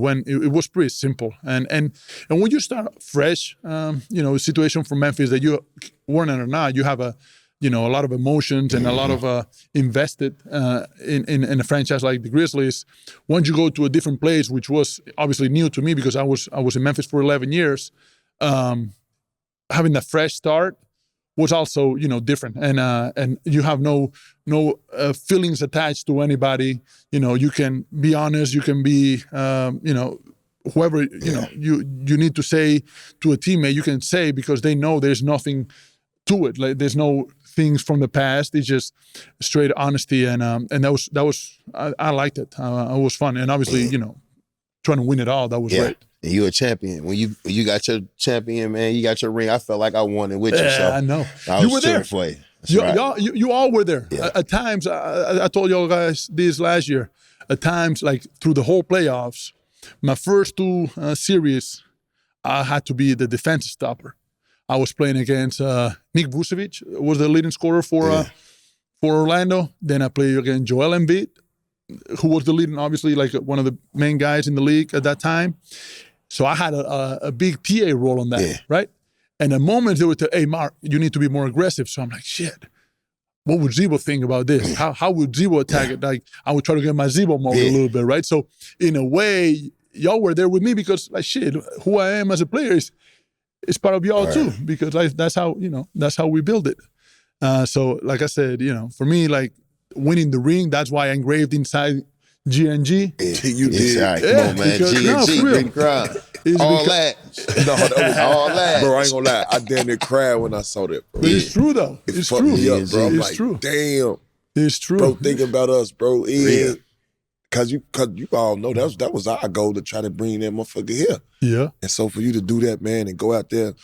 was pretty simple. And when you start fresh, a situation from Memphis that you weren't in or not, you have a lot of emotions and a lot of invested in a franchise like the Grizzlies. Once you go to a different place, which was obviously new to me because I was in Memphis for 11 years, having a fresh start was also different, and you have no feelings attached to anybody. You can be honest. You can be whoever you need to say to a teammate. You can say because they know there's nothing to it. Like there's no things from the past. It's just straight honesty, and that was I liked it. It was fun, and obviously trying to win it all. That was great. And you're a champion. When you got your champion, man, you got your ring. I felt like I won it with you. So I know. You were there. You all were there. Yeah. At times, I told y'all guys this last year. At times, like through the whole playoffs, my first 2 series, I had to be the defensive stopper. I was playing against Nick Vucevic, was the leading scorer for Orlando. Then I played against Joel Embiid, who was the leading, obviously, like one of the main guys in the league at that time. So I had a big TA role on that, right? And at moments they would tell, hey, Mark, you need to be more aggressive. So I'm like, shit, what would Zebo think about this? How would Zebo attack it? Like, I would try to get my Zebo mode a little bit, right? So in a way, y'all were there with me because, like, shit, who I am as a player is part of y'all too, because that's how we build it. So like I said, for me, like, winning the ring, that's why I engraved inside G&G. You did. Come on, man. G&G, big crime. All that. No, that was all that. Bro, I ain't gonna lie. I damn near cried when I saw that, bro. But it's true, though. It's fucked true. me up, bro. I'm It's like, true. damn. It's true. Bro, thinking about us, bro. Yeah. Cause you all know that was our goal, to try to bring that motherfucker here. Yeah. And so for you to do that, man, and go out there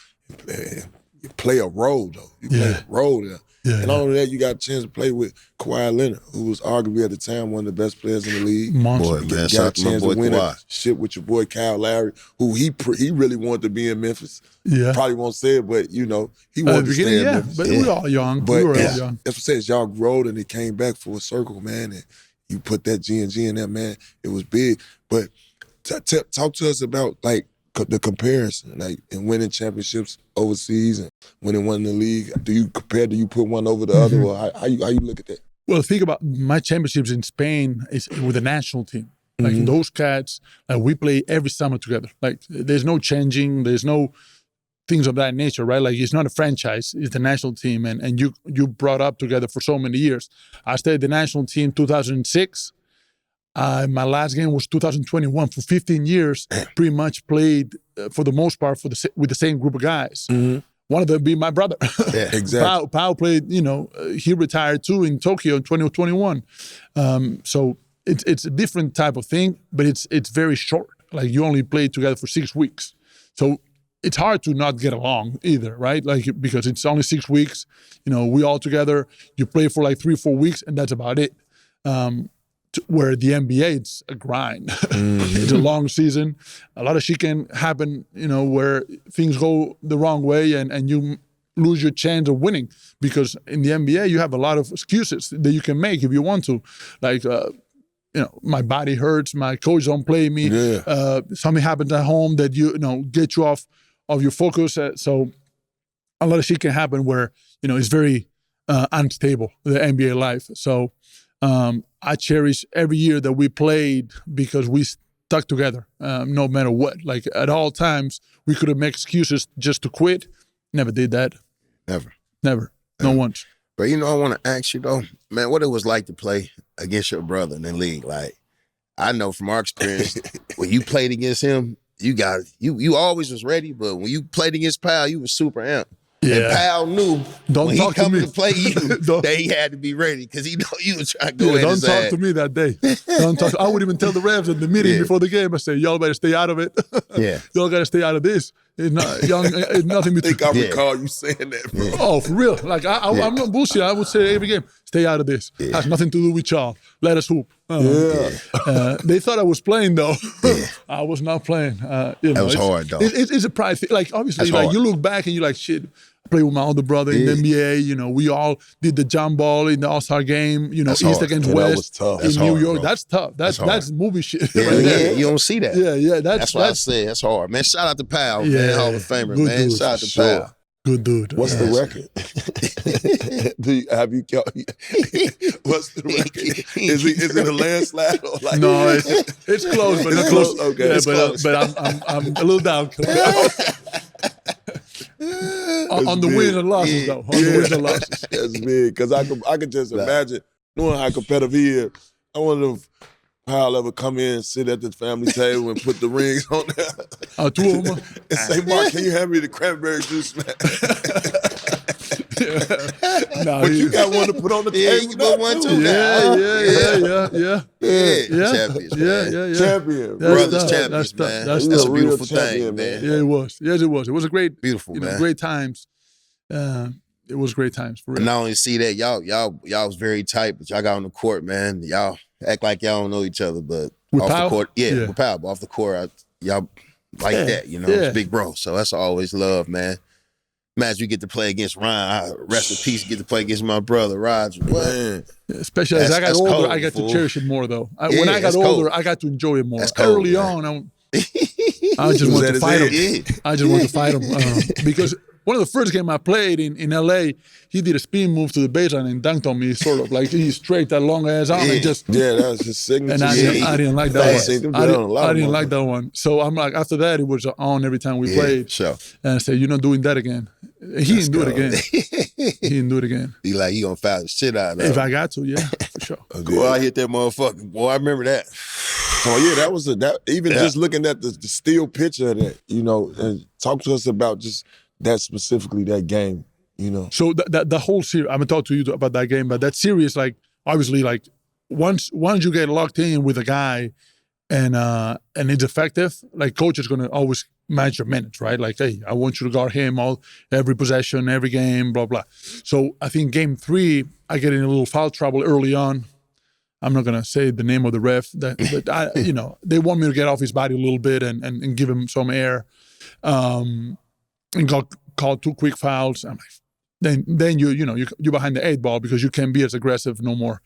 and you play a role, though. You play a role there. Yeah, and not only that, you got a chance to play with Kawhi Leonard, who was arguably at the time one of the best players in the league. Monster. Boy, man, You got a chance to win Kawhi. a shit with your boy Kyle Lowry, who he really wanted to be in Memphis. Yeah. Probably won't say it, but he At wanted the to beginning, stay in yeah. Memphis. But we were all young. But we were all that's young. what it says. Y'all growed and it came back full circle, man. And you put that G&G in there, man. It was big. But talk to us about, like, the comparison, like, in winning championships overseas and winning one in the league. Do you put one over the other, or how you look at that? Well, think about my championships in Spain is with the national team. Like, those cats, we play every summer together. Like, there's no changing, there's no things of that nature, right? Like, it's not a franchise, it's the national team, and you brought up together for so many years. I stayed the national team 2006. My last game was 2021. For 15 years, pretty much played, for the most part, with the same group of guys. One of them being my brother. Yeah, exactly. Pau played, he retired too in Tokyo in 2021. So it's a different type of thing, but it's very short. Like, you only play together for 6 weeks. So it's hard to not get along either, right? Like, because it's only 6 weeks. We all together, you play for like 3-4 weeks, and that's about it. Where the NBA, it's a grind. It's a long season. A lot of shit can happen, where things go the wrong way and you lose your chance of winning. Because in the NBA, you have a lot of excuses that you can make if you want to. Like, my body hurts, my coach don't play me. Yeah. Something happens at home that get you off of your focus. So a lot of shit can happen where, it's very unstable, the NBA life. So I cherish every year that we played because we stuck together, no matter what. Like, at all times, we could have made excuses just to quit. Never did that. Never. No once. But I want to ask you though, man, what it was like to play against your brother in the league. Like, I know from our experience, when you played against him, you always was ready, but when you played against Pal, you was super amped. Yeah. And Pal knew when he come to play you that he had to be ready because he know you was trying to go in his Don't talk to me that day. I would even tell the refs at the meeting before the game, I say, y'all better stay out of it. Y'all got to stay out of this. It's nothing. I think I recall you saying that, bro. Oh, for real. Like, I'm not bullshit. I would say every game, stay out of this. Has nothing to do with y'all. Let us hoop. They thought I was playing, though. I was not playing. That was hard, though. It's a pride thing. Like, obviously, like, you look back and you're like, shit, I played with my older brother in the NBA. We all did the jump ball in the All-Star game, that's East hard. against West in New York. Bro. That's tough. That's movie shit. Yeah, you don't see that. Yeah. That's why I say that's hard. Man, shout out to Pal, man, Hall of Famer, man. Dude. Shout out to Pal. Good dude. What's the record? What's the record? Is it a landslide or like? No, it's close, but not close. Okay, yeah, it's close. But I'm a little down. On the wins and losses, though. On the wins and losses. That's big, because I could just imagine knowing how competitive he is. I wonder if Pal ever come in, sit at the family table and put the rings on there. 2 of them. And say, Mark, can you hand me the cranberry juice, man? But you got one to put on the table. You got one too. Yeah. Champion. Brothers champions, man. That's a beautiful thing, man. Yeah, it was. Yes, it was. It was a great, beautiful, man. Great times. It was great times for real. And not only see that, y'all was very tight, but y'all got on the court, man. Y'all act like y'all don't know each other, but with off Pal? the court, with Pal, but off the court, y'all like that, it's big bro. So that's always love, man. Imagine you get to play against Ryan. Rest in peace, get to play against my brother, Roger. Man. Especially as I got older, cold, I got to cherish it more, though. When I got older, I got to enjoy it more. Early on, I just wanted to fight him. I just wanted to fight him because one of the first game I played in LA, he did a spin move to the baseline and dunked on me, sort of like he straight that long ass arm and just. Yeah, that was his signature. And I didn't like that one. I didn't like that one. So I'm like, after that, it was on every time we played. Sure. And I said, you're not doing that again. He didn't do it again. He didn't do it again. He like, he gonna foul the shit out of If him. I got to, yeah, for sure. Boy, I hit that motherfucker. Boy, I remember that. Oh yeah, that was just looking at the still picture of that, and talk to us about just that specifically, that game, So the whole series, I'm gonna talk to you about that game, but that series, like, obviously, like, once you get locked in with a guy and it's effective, like, coach is gonna always manage your minutes, right? Like, hey, I want you to guard him every possession, every game, blah, blah. So I think game 3, I get in a little foul trouble early on. I'm not gonna say the name of the ref, but they want me to get off his body a little bit and give him some air, and got called 2 quick fouls. I'm like, then you're behind the 8 ball because you can't be as aggressive no more,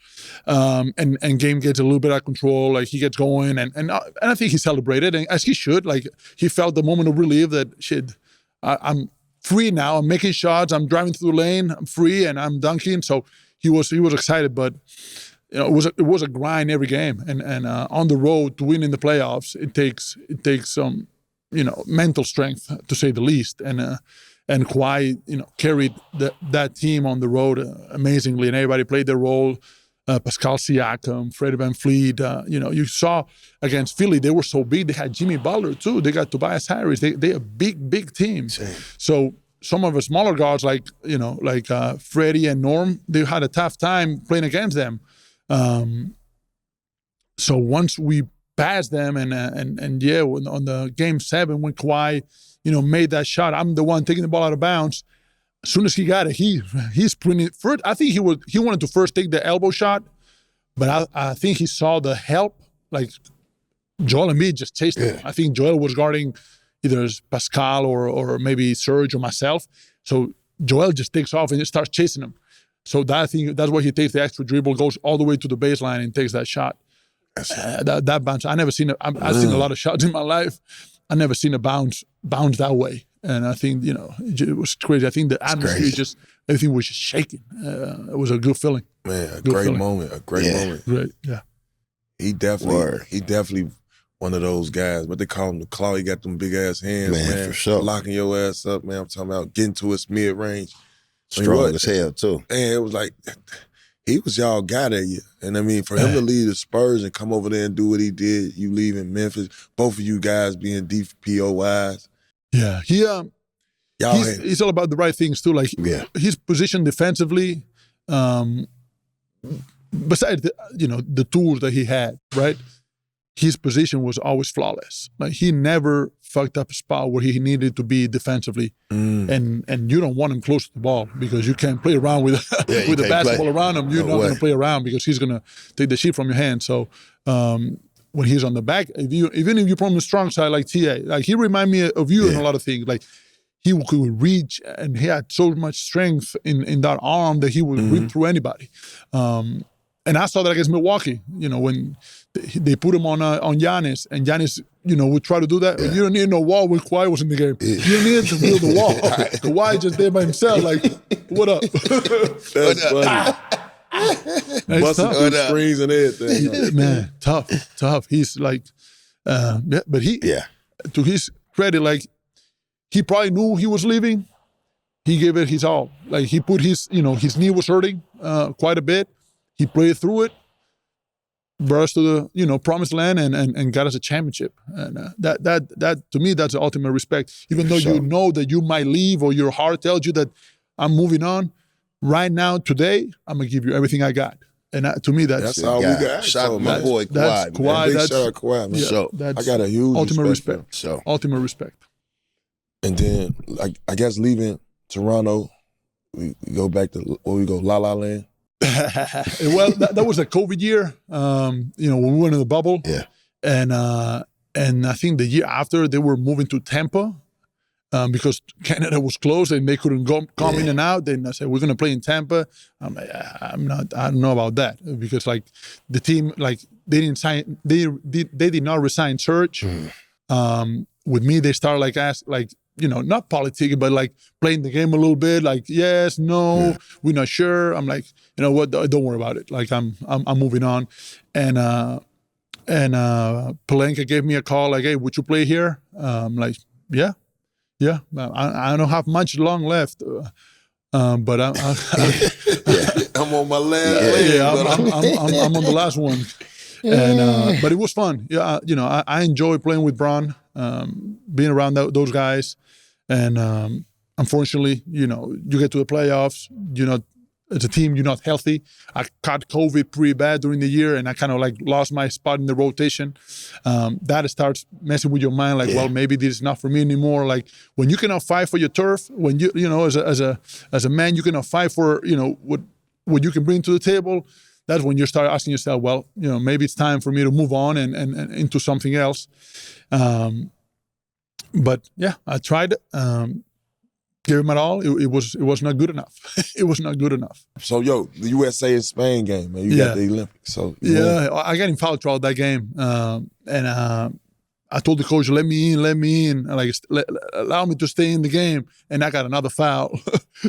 and game gets a little bit out of control. Like, he gets going, and I think he celebrated, and as he should. Like, he felt the moment of relief that shit, I'm free now. I'm making shots. I'm driving through the lane. I'm free, and I'm dunking. So he was excited, but. It was a grind every game, and on the road to win in the playoffs, it takes some, mental strength, to say the least, and Kawhi, carried that team on the road amazingly, and everybody played their role. Pascal Siakam, Freddie VanVleet, you saw against Philly, they were so big. They had Jimmy Butler too. They got Tobias Harris. They a big team. Same. So some of the smaller guards, like Freddie and Norm, they had a tough time playing against them. So once we passed them on the game 7 when Kawhi, made that shot, I'm the one taking the ball out of bounds. As soon as he got it, he's sprinting first. I think he wanted to first take the elbow shot, but I think he saw the help. Like, Joel Embiid just chased him. I think Joel was guarding either Pascal or maybe Serge or myself. So Joel just takes off and just starts chasing him. So that's why he takes the extra dribble, goes all the way to the baseline and takes that shot. That bounce, I've seen a lot of shots in my life. I never seen a bounce that way. And I think, it was crazy. I think the atmosphere everything was just shaking. It was a good feeling. Man, a great moment. Great, yeah. He definitely one of those guys, but they call him the claw. He got them big ass hands, man. For sure. Locking your ass up, man. I'm talking about getting to his mid range. Strong as hell, too. And it was like, he was y'all guy that year. And I mean, for him to leave the Spurs and come over there and do what he did, you leave in Memphis, both of you guys being DPOYs. Yeah, he's all about the right things, too. Like, his position defensively, besides the tools that he had, right? His position was always flawless. Like, he never fucked up a spot where he needed to be defensively. And you don't want him close to the ball because you can't play around with the basketball around him. You're not going to play around because he's going to take the shit from your hand. So when he's on the back, even if you're from the strong side like TA, like, he remind me of you in a lot of things. Like, he could reach, and he had so much strength in that arm that he would rip through anybody. And I saw that against Milwaukee, when they put him on Giannis, and Giannis, would try to do that. You don't need no wall when Kawhi was in the game. You don't need to build the wall. Kawhi just there by himself, like, what up? That's funny. Busting through screens and everything. Man, tough. He's like, but to his credit, like, he probably knew he was leaving. He gave it his all. Like, he put his knee was hurting quite a bit. He played through it, brought us to the promised land, and got us a championship. And that to me, that's the ultimate respect. Even though you know that you might leave, or your heart tells you that I'm moving on, right now, today, I'm gonna give you everything I got. And to me, that's all we got. Shout out to my boy Kawhi. That's Kawhi. Big shout out Kawhi, man. That's I got a huge ultimate respect. So ultimate respect. And then, I guess leaving Toronto, we go back to La La Land. Well, that was a COVID year. When we went in the bubble. Yeah. And I think the year after they were moving to Tampa because Canada was closed and they couldn't come in and out. Then I said, we're going to play in Tampa. I'm like, I don't know about that because like the team, like they didn't sign, they did not resign Serge. With me, they started not politicking, but like playing the game a little bit, like yes, no, we're not sure. I'm like, you know what, don't worry about it. Like I'm moving on. And Pelenka gave me a call, like, hey, would you play here? I'm like, yeah. I don't have much long left. But I'm on my last leg. I'm on the last one. And but it was fun. Yeah, I enjoy playing with Bron, being around those guys, and unfortunately, you get to the playoffs. As a team, you're not healthy. I caught COVID pretty bad during the year, and I kind of like lost my spot in the rotation. That starts messing with your mind. Like, well, maybe this is not for me anymore. Like when you cannot fight for your turf, when you as a man, you cannot fight for what you can bring to the table. That's when you start asking yourself, well, maybe it's time for me to move on and into something else. But yeah, I tried. Give him it all. It was not good enough. It was not good enough. So the USA and Spain game, man. You got the Olympics. So I got in foul trouble that game, and I told the coach, let me in, like allow me to stay in the game, and I got another foul.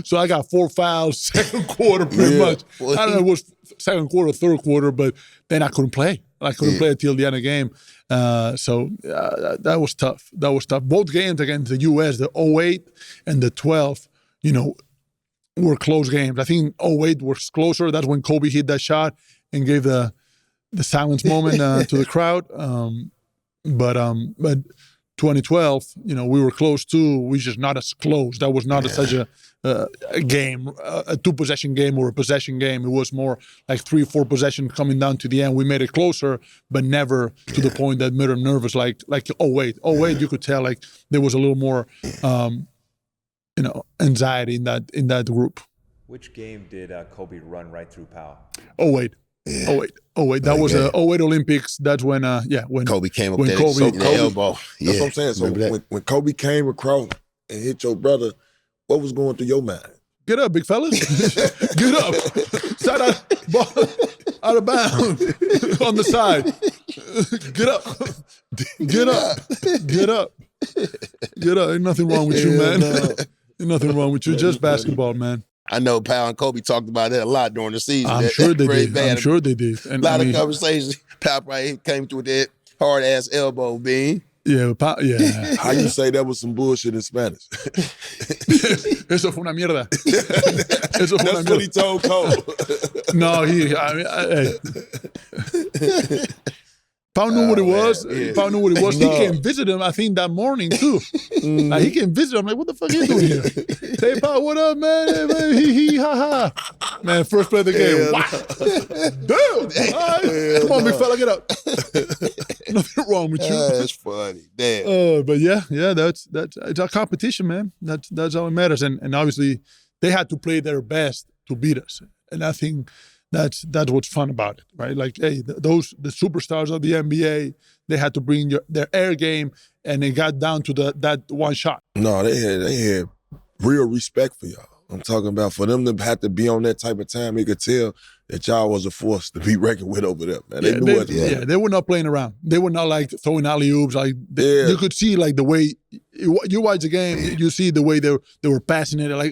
So I got 4 fouls second quarter, pretty much. I don't know if it was second quarter, third quarter, but then I couldn't play. I couldn't play until the end of the game. So that was tough. Both games against the U.S., the 08 and the 12, were close games. I think 08 was closer. That's when Kobe hit that shot and gave the silence moment to the crowd. But 2012, we were close too. We just not as close. That was not such a game, a 2-possession game or a possession game. It was more like 3 or 4 possessions coming down to the end. We made it closer, but never to the point that made them nervous. Like 08, you could tell like there was a little more, anxiety in that group. Which game did Kobe run right through Powell? 08. 08. That was 08 Olympics. That's when when Kobe came up when there, Kobe, soaked the elbow. That's what I'm saying. So when Kobe came across and hit your brother, what was going through your mind? Get up, big fellas. Get up. Side out of bounds on the side. Get up. Get up. Get up. Get up. Ain't nothing wrong with you, man. Ain't nothing wrong with you. Just basketball, man. I know Powell and Kobe talked about that a lot during the season. I'm sure they did. And a lot of conversations. Powell probably came through with that hard-ass elbow, Bean. Yeah. How you say that was some bullshit in Spanish? Eso fue una mierda. That's what he told Cole. No, Pau knew what it was. Yeah. Pau knew what it was. He came visit him, I think, that morning, too. Like, he came visit him. I'm like, what the fuck are you doing here? Hey, Pau, what up, man? Hey, man, hee, ha, ha. Man, first play of the game. Wow. Damn. All right. Come on, big fella, get up. Nothing wrong with you. That's funny. Damn. But yeah, that's it's a competition, man. That's how it matters. And obviously, they had to play their best to beat us. And I think that's what's fun about it, right? Like, hey, the superstars of the NBA, they had to bring their air game, and it got down to that one shot. No, they had real respect for y'all. I'm talking about for them to have to be on that type of time, you could tell that y'all was a force to be reckoned with over there, man. They knew what to do. They were not playing around. They were not like throwing alley-oops. Like you could see like the way you watch the game, you see the way they were passing it. Like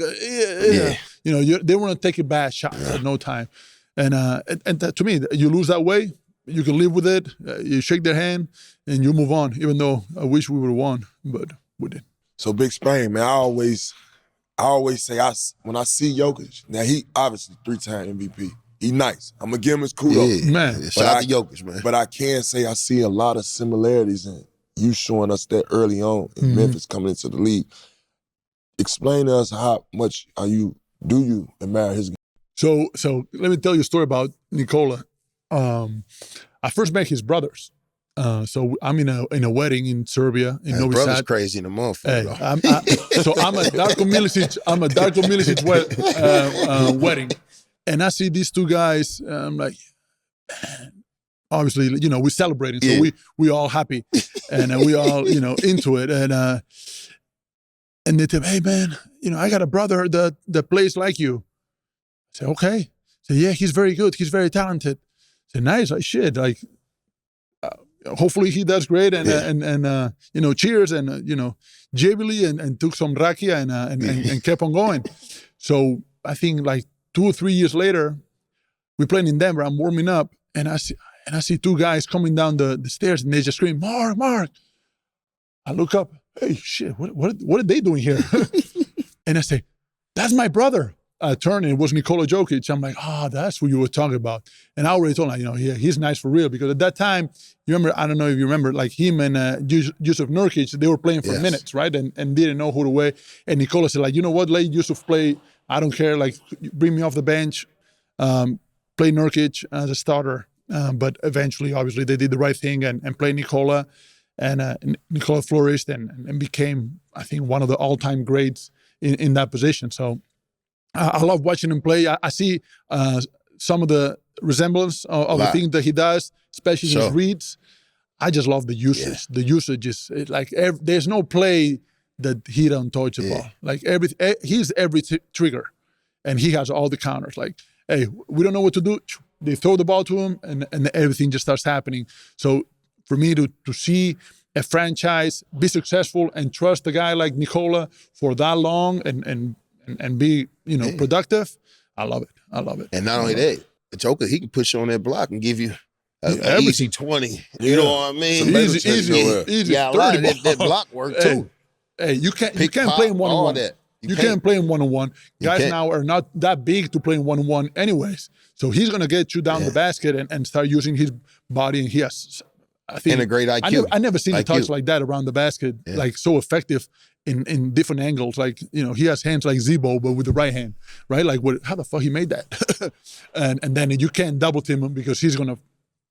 they were not taking bad shots at no time. And that, to me, you lose that way, you can live with it. You shake their hand and you move on. Even though I wish we would have won, but we didn't. So Big Spain, man, I always say when I see Jokic, now he obviously 3-time MVP. He nice. I'm gonna give him his kudos. Yeah, man. Shout out to Jokic, man. But I can say I see a lot of similarities in you showing us that early on in Memphis coming into the league. Explain to us how much do you admire his game? So let me tell you a story about Nikola. I first met his brothers. So I'm in a wedding in Serbia in Novi Sad. Brother's crazy in the motherfucker. Hey, I'm a Darko Milicic wedding, and I see these two guys. I'm like, man. Obviously, we're celebrating, so we all happy, and we all into it, and they tell me, hey man, I got a brother that plays like you. I say, okay. I say, yeah, he's very good. He's very talented. I say, nice. Like, shit. Like, hopefully he does great and you know, cheers and you know, jibily and took some rakia and kept on going. So I think like 2 or 3 years later, we playing in Denver. I'm warming up and I see two guys coming down the stairs and they just scream, "Mark, Mark!" I look up, hey shit, what are they doing here? And I say, "That's my brother." I turned and it was Nikola Jokic. I'm like, that's who you were talking about. And I already told him, you know, he's nice for real. Because at that time, you remember, I don't know if you remember, like him and Jusuf Nurkic, they were playing for minutes, right? And didn't know who to weigh. And Nikola said, like, you know what, let Jusuf play. I don't care. Like, bring me off the bench. Play Nurkic as a starter. But eventually, obviously, they did the right thing and played Nikola. And Nikola flourished and became, I think, one of the all-time greats in that position. So I love watching him play. I see some of the resemblance of the things that he does, especially his reads. I just love the usage. The usage is like there's no play that he don't touch the ball. Like he's every trigger, and he has all the counters. Like, hey, we don't know what to do. They throw the ball to him, and everything just starts happening. So for me to see a franchise be successful and trust a guy like Nikola for that long and be, you know, productive, I love it. I love it. And not only that, the Joker, he can push you on that block and give you an easy 20. You know what I mean? Easy. Yeah, a lot of that block work too. Hey, you can't play him one-on-one. You can't play him one-on-one. Guys now are not that big to play him one-on-one anyways. So he's going to get you down the basket and start using his body. And he has, I think, and a great IQ. I never seen a touch like that around the basket, like so effective in different angles. Like, you know, he has hands like Zebo, but with the right hand, right? Like, how the fuck he made that? and then you can't double team him because he's going to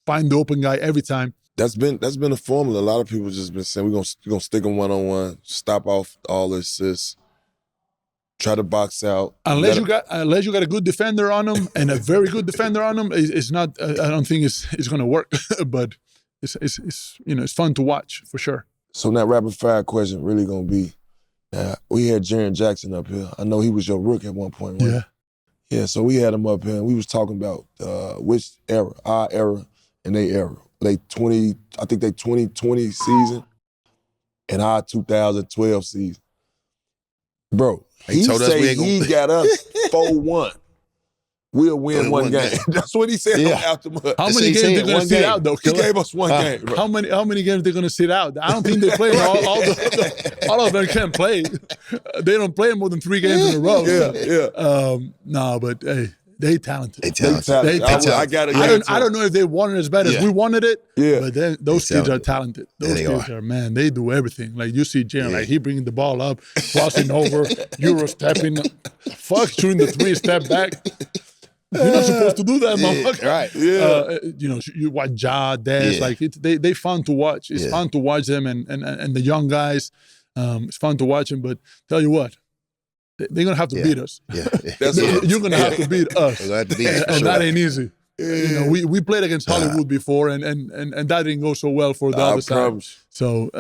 find the open guy every time. That's been a formula. A lot of people just been saying we're gonna stick him one-on-one, stop off all the assists, try to box out. Unless you got a good defender on him and a very good defender on him, it's not. I don't think it's going to work. But it's you know, it's fun to watch for sure. So that rapid fire question really gonna be, we had Jaren Jackson up here. I know he was your rook at one point, right? Yeah. So we had him up here and we was talking about which era, our era and their era. I think they 2020 season and our 2012 season. Bro, he said he got us 4-1. We'll win one game. That's what he said on Aftermath. How many games they're going to sit out, though, He gave us one game, bro. How many games they're going to sit out? I don't think they play. All of them can't play. They don't play more than 3 games in a row. No, but hey, they talented. They talented. I don't know if they want it as bad as we wanted it. But those kids are talented. Those kids are, man, they do everything. Like you see Jaren, like he bringing the ball up, crossing over, Euro stepping, shooting the 3, step back. You're not supposed to do that, motherfucker. Right. You know, you watch Des, like they fun to watch. It's fun to watch them and the young guys. It's fun to watch them, but tell you what, they're gonna have to beat us. You're gonna have to beat us. They're gonna have to beat us, and that ain't easy. You know, we played against Hollywood before, and that didn't go so well for the other side. So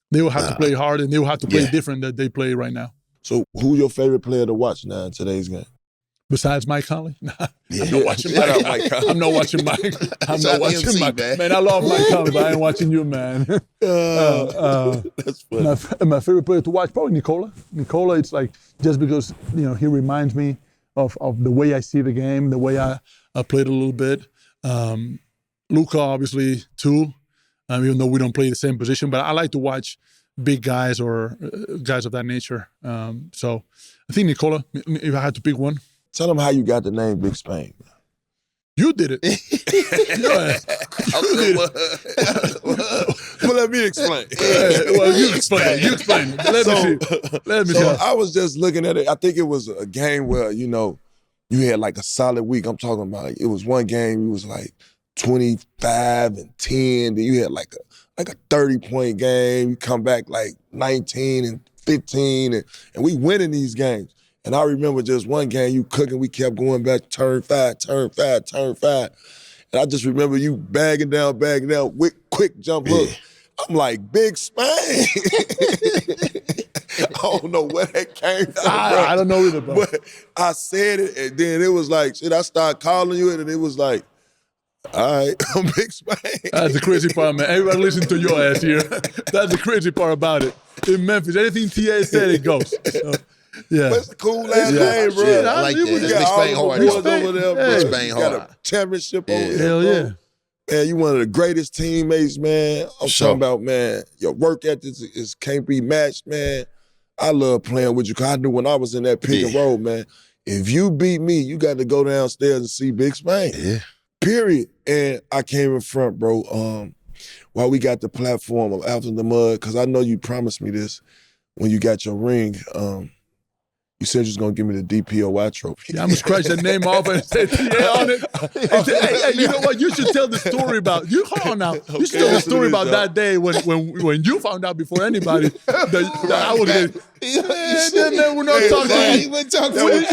they will have to play hard, and they will have to play different than they play right now. So who's your favorite player to watch now in today's game? Besides Mike Conley? I'm not watching Mike. I'm not watching Mike. I'm not watching Mike. Man, I love Mike Conley, but I ain't watching you, man. That's funny. My favorite player to watch, probably Nikola. Nikola, it's like, just because, you know, he reminds me of the way I see the game, the way I played a little bit. Luka, obviously, too, even though we don't play the same position. But I like to watch big guys or guys of that nature. So I think Nikola, if I had to pick one. Tell them how you got the name Big Spain. You did it. Well, let me explain. Well, you explain. Let me see. I was just looking at it. I think it was a game where, you know, you had like a solid week. I'm talking about, it was one game, you was like 25 and 10. Then you had like a 30-point game. You come back like 19 and 15. And we winning these games. And I remember just one game you cooking, we kept going back, turn five. And I just remember you bagging down, quick jump hook. I'm like, Big Spain. I don't know where that came from. I don't know either, bro. But I said it, and then it was like, shit, I started calling you it, and it was like, All right, I'm Big Spain. That's the crazy part, man. Everybody listen to your ass here. That's the crazy part about it. In Memphis, anything TA said, it goes. So, yeah. That's a cool last name, bro. Shit, I like that. You That's got Big all Spain the hard. awards over there, bro. Big Spain You got hard. a championship over there, Hell bro. yeah. Man, you one of the greatest teammates, man. I'm Sure. talking about, man, your work ethic is can't be matched, man. I love playing with you because I knew when I was in that pick and roll, man, if you beat me, you got to go downstairs and see Big Spain. Yeah. Period. And I came in front, bro, while we got the platform of Out in the Mud, because I know you promised me this when you got your ring. You said you was going to give me the DPOY trophy. Yeah, I'm going to scratch that name off and say TA on it. Hey, you know what? You should tell the story about, hold on now. You should tell the story about that day when you found out before anybody that I was going to, then we're not talking to He me. wouldn't talk to me.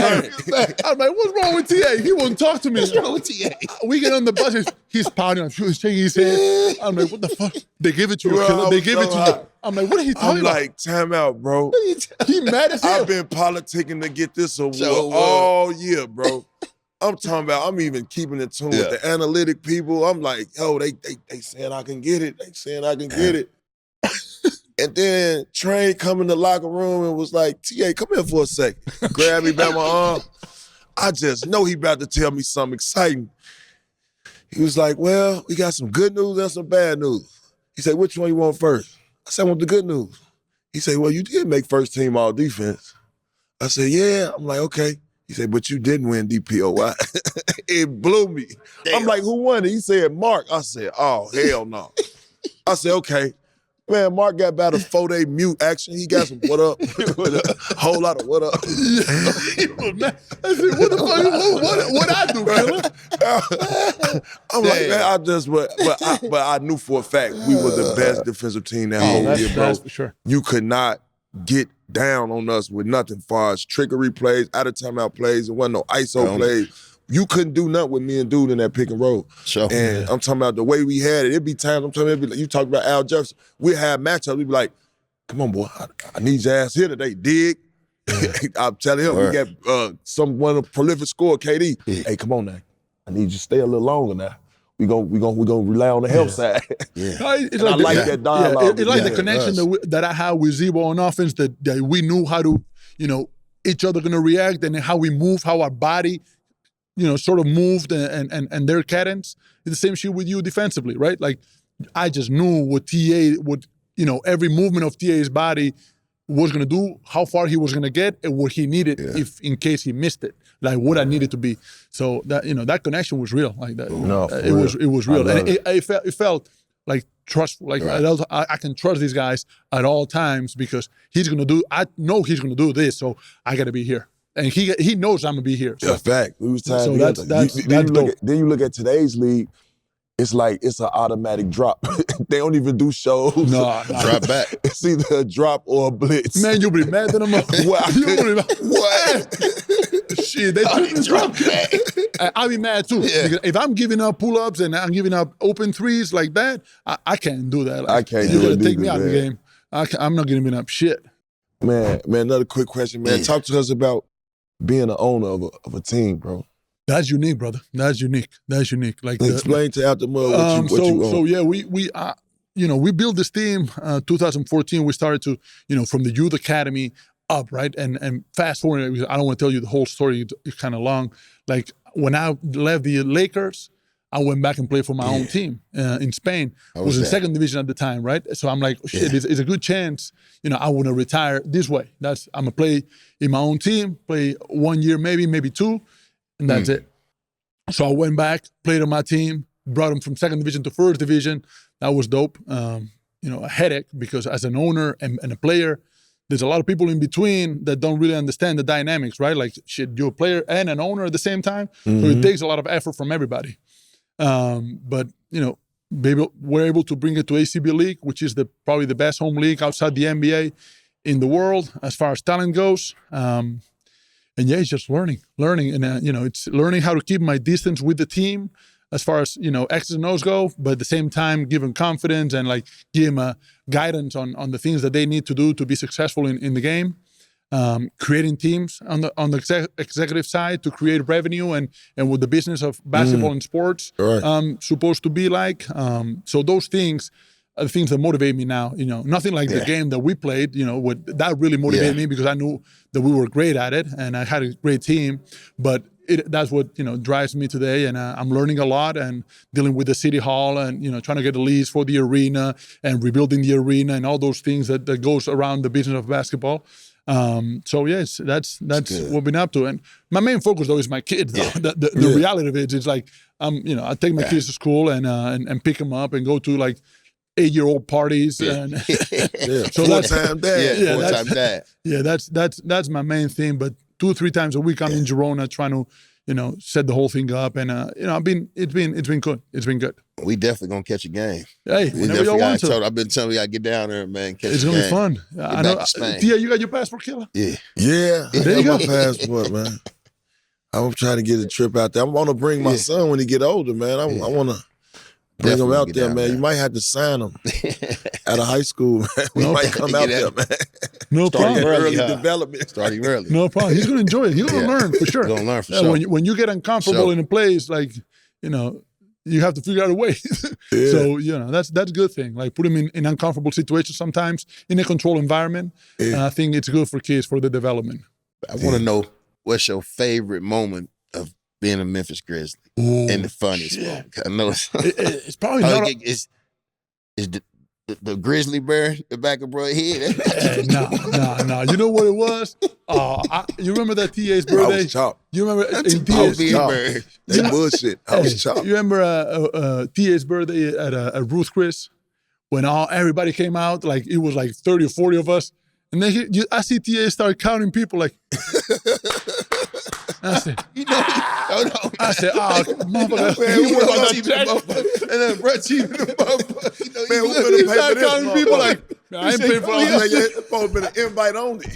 I'm like, what's wrong with TA? He won't talk to me. What's wrong with TA? We get on the bus, he's pouting, he's shaking his head. I'm like, what the fuck? They give it to you, Bro, killer. They give it to you. hot. I'm like, what are he talking I'm about? like, time out, bro. He mad as hell. I've been politicking to get this award So, all year, bro. I'm talking about, I'm even keeping in tune with the analytic people. I'm like, yo, they saying I can get it. They saying I can get it. And then Train come in the locker room and was like, TA, come here for a second. Grab me by my arm. I just know he about to tell me something exciting. He was like, well, we got some good news and some bad news. He said, which one you want first? I said, I want the good news. He said, well, you did make first team all defense. I said, yeah. I'm like, okay. He said, but you didn't win DPOY. It blew me. Damn. I'm like, who won it? He said, Mark. I said, oh, hell no. I said, okay. Man, Mark got about a 4-day mute action. He got some what up, whole lot of what up. I said, what the fuck? What I do, killer? I'm like, man, but I knew for a fact we were the best defensive team that whole year, bro. That's for sure. You could not get down on us with nothing far as trickery plays, out of timeout plays. It wasn't no ISO plays. You couldn't do nothing with me and Dude in that pick and roll. Sure. And I'm talking about the way we had it. It'd be times, I'm talking about, like, you talk about Al Jefferson. We have matchups. We'd be like, come on, boy, I need your ass here today. Dig. I'm telling him, we got one of the prolific scorer, KD. Hey, come on now. I need you to stay a little longer now. We gonna rely on the help side. It's I like that dialogue. It's like the connection that I had with Zebo on offense, that we knew how to, each other gonna react, and how we move, how our body, sort of moved, and their cadence. It's the same shit with you defensively, right? Like, I just knew what TA would, every movement of TA's body was gonna do, how far he was gonna get, and what he needed if in case he missed it, like what I needed to be. So that that connection was real, like that. It was real, and it felt like trustful. Like I can trust these guys at all times because I know he's gonna do this, so I gotta be here. And he knows I'm gonna be here. So. Yeah, fact. We was tied So together. that's Then you look at today's league. It's like it's an automatic drop. They don't even do shows. No. Drop back. It's either a drop or a blitz. Man, you'll be mad at them. What? Shit, they drop back. I'll be mad too. Because if I'm giving up pull-ups and I'm giving up open threes like that, I can't do that. Like, I can't you're do gonna it take me either, out of the game. I'm not giving up shit. Man, another quick question, man. Talk to us about being the owner of a team, bro. That's unique, brother. That's unique. Like, explain to Out the Mud what you own. So yeah, we built this team. 2014, we started to from the youth academy up, right? And fast forward, I don't want to tell you the whole story. It's kind of long. Like, when I left the Lakers, I went back and played for my own team in Spain. It was in second division at the time, right? So I'm like, shit, it's a good chance, I want to retire this way. I'm going to play in my own team, play 1 year, maybe 2, and that's it. So I went back, played on my team, brought them from second division to first division. That was dope. A headache, because as an owner and a player, there's a lot of people in between that don't really understand the dynamics, right? Like, shit, you're a player and an owner at the same time. So it takes a lot of effort from everybody. But we're able to bring it to ACB League, which is probably the best home league outside the NBA in the world as far as talent goes. And yeah, it's just learning, and it's learning how to keep my distance with the team as far as X's and O's go, but at the same time give them confidence and like give them guidance on the things that they need to do to be successful in the game. creating teams on the executive side to create revenue and what the business of basketball and sports supposed to be like. So those things are the things that motivate me now. Nothing like the game that we played. That really motivated me because I knew that we were great at it and I had a great team. But that's what drives me today, and I'm learning a lot and dealing with the city hall and trying to get a lease for the arena and rebuilding the arena and all those things that goes around the business of basketball. So yes, that's what we've been up to. And my main focus though is my kids. Though. The reality of it is like I take my kids to school and pick them up and go to like 8-year-old parties and so full-time dad. Full-time dad. Yeah, that's my main thing. But 2 or 3 times a week I'm in Girona trying to set the whole thing up, and it's been good. It's been good. We definitely gonna catch a game. Hey, whenever y'all want to. I've been telling you, I get down there, man. It's gonna be fun. I know. Tia, you got your passport, Killer? Yeah. There you got go. my passport, man. I'm trying to get a trip out there. I want to bring my son when he get older, man. I want to bring him out there, man. You might have to sign him out of high school, man. We might come out there, man. No Starting problem. early development. Starting early. No problem. He's gonna enjoy it. He's gonna learn for sure. He's gonna learn for sure. When you get uncomfortable in a place, like you have to figure out a way. So that's a good thing. Like put him in uncomfortable situations sometimes in a controlled environment. I think it's good for kids for the development. I want to know what's your favorite moment of being a Memphis Grizzly and the funniest moment. I know it's probably not. Is the grizzly bear the back of bro's head? No. You know what it was? You remember that TA's birthday? I was chopped. You remember in TA's TA's birthday? That bullshit. I was chopped. You remember TA's birthday at Ruth Chris when everybody came out? Like it was like 30 or 40 of us, and then I see TA start counting people like. I said, motherfucker. And then Brett cheated the motherfucker. Man, who better pay for this? Counting people like, I ain't paying for all this. It's supposed to be an invite only.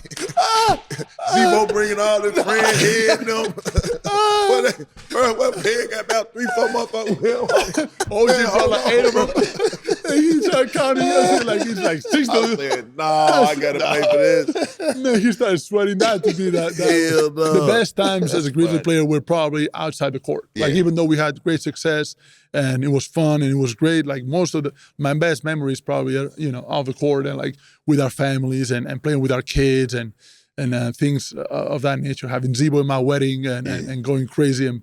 Zebo bringing all his friends here, what pig got about 3-4 motherfuckers. OG brought like 8 of them. And he started counting us like he's like 6 I said, no, I gotta pay for this. Man, he started sweating that to be that. The best times as a Grizzly player were probably outside the court. Like even though we had great success and it was fun and it was great, like most of my best memories probably are, off the court and like with our families and playing with our kids and things of that nature. Having Zebo in my wedding and going crazy and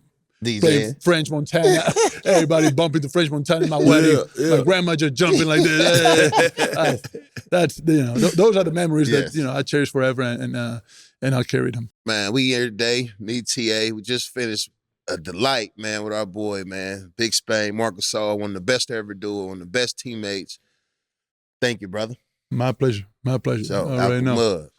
playing French Montana. Everybody bumping to French Montana in my wedding. My grandma just jumping like this. That's those are the memories that I cherish forever and I'll carry them. Man, we here today. Me, TA. We just finished a delight, man, with our boy, man. Big Spain, Marc Gasol, one of the best to ever do it, one of the best teammates. Thank you, brother. My pleasure. My pleasure. So, I already know. Mud.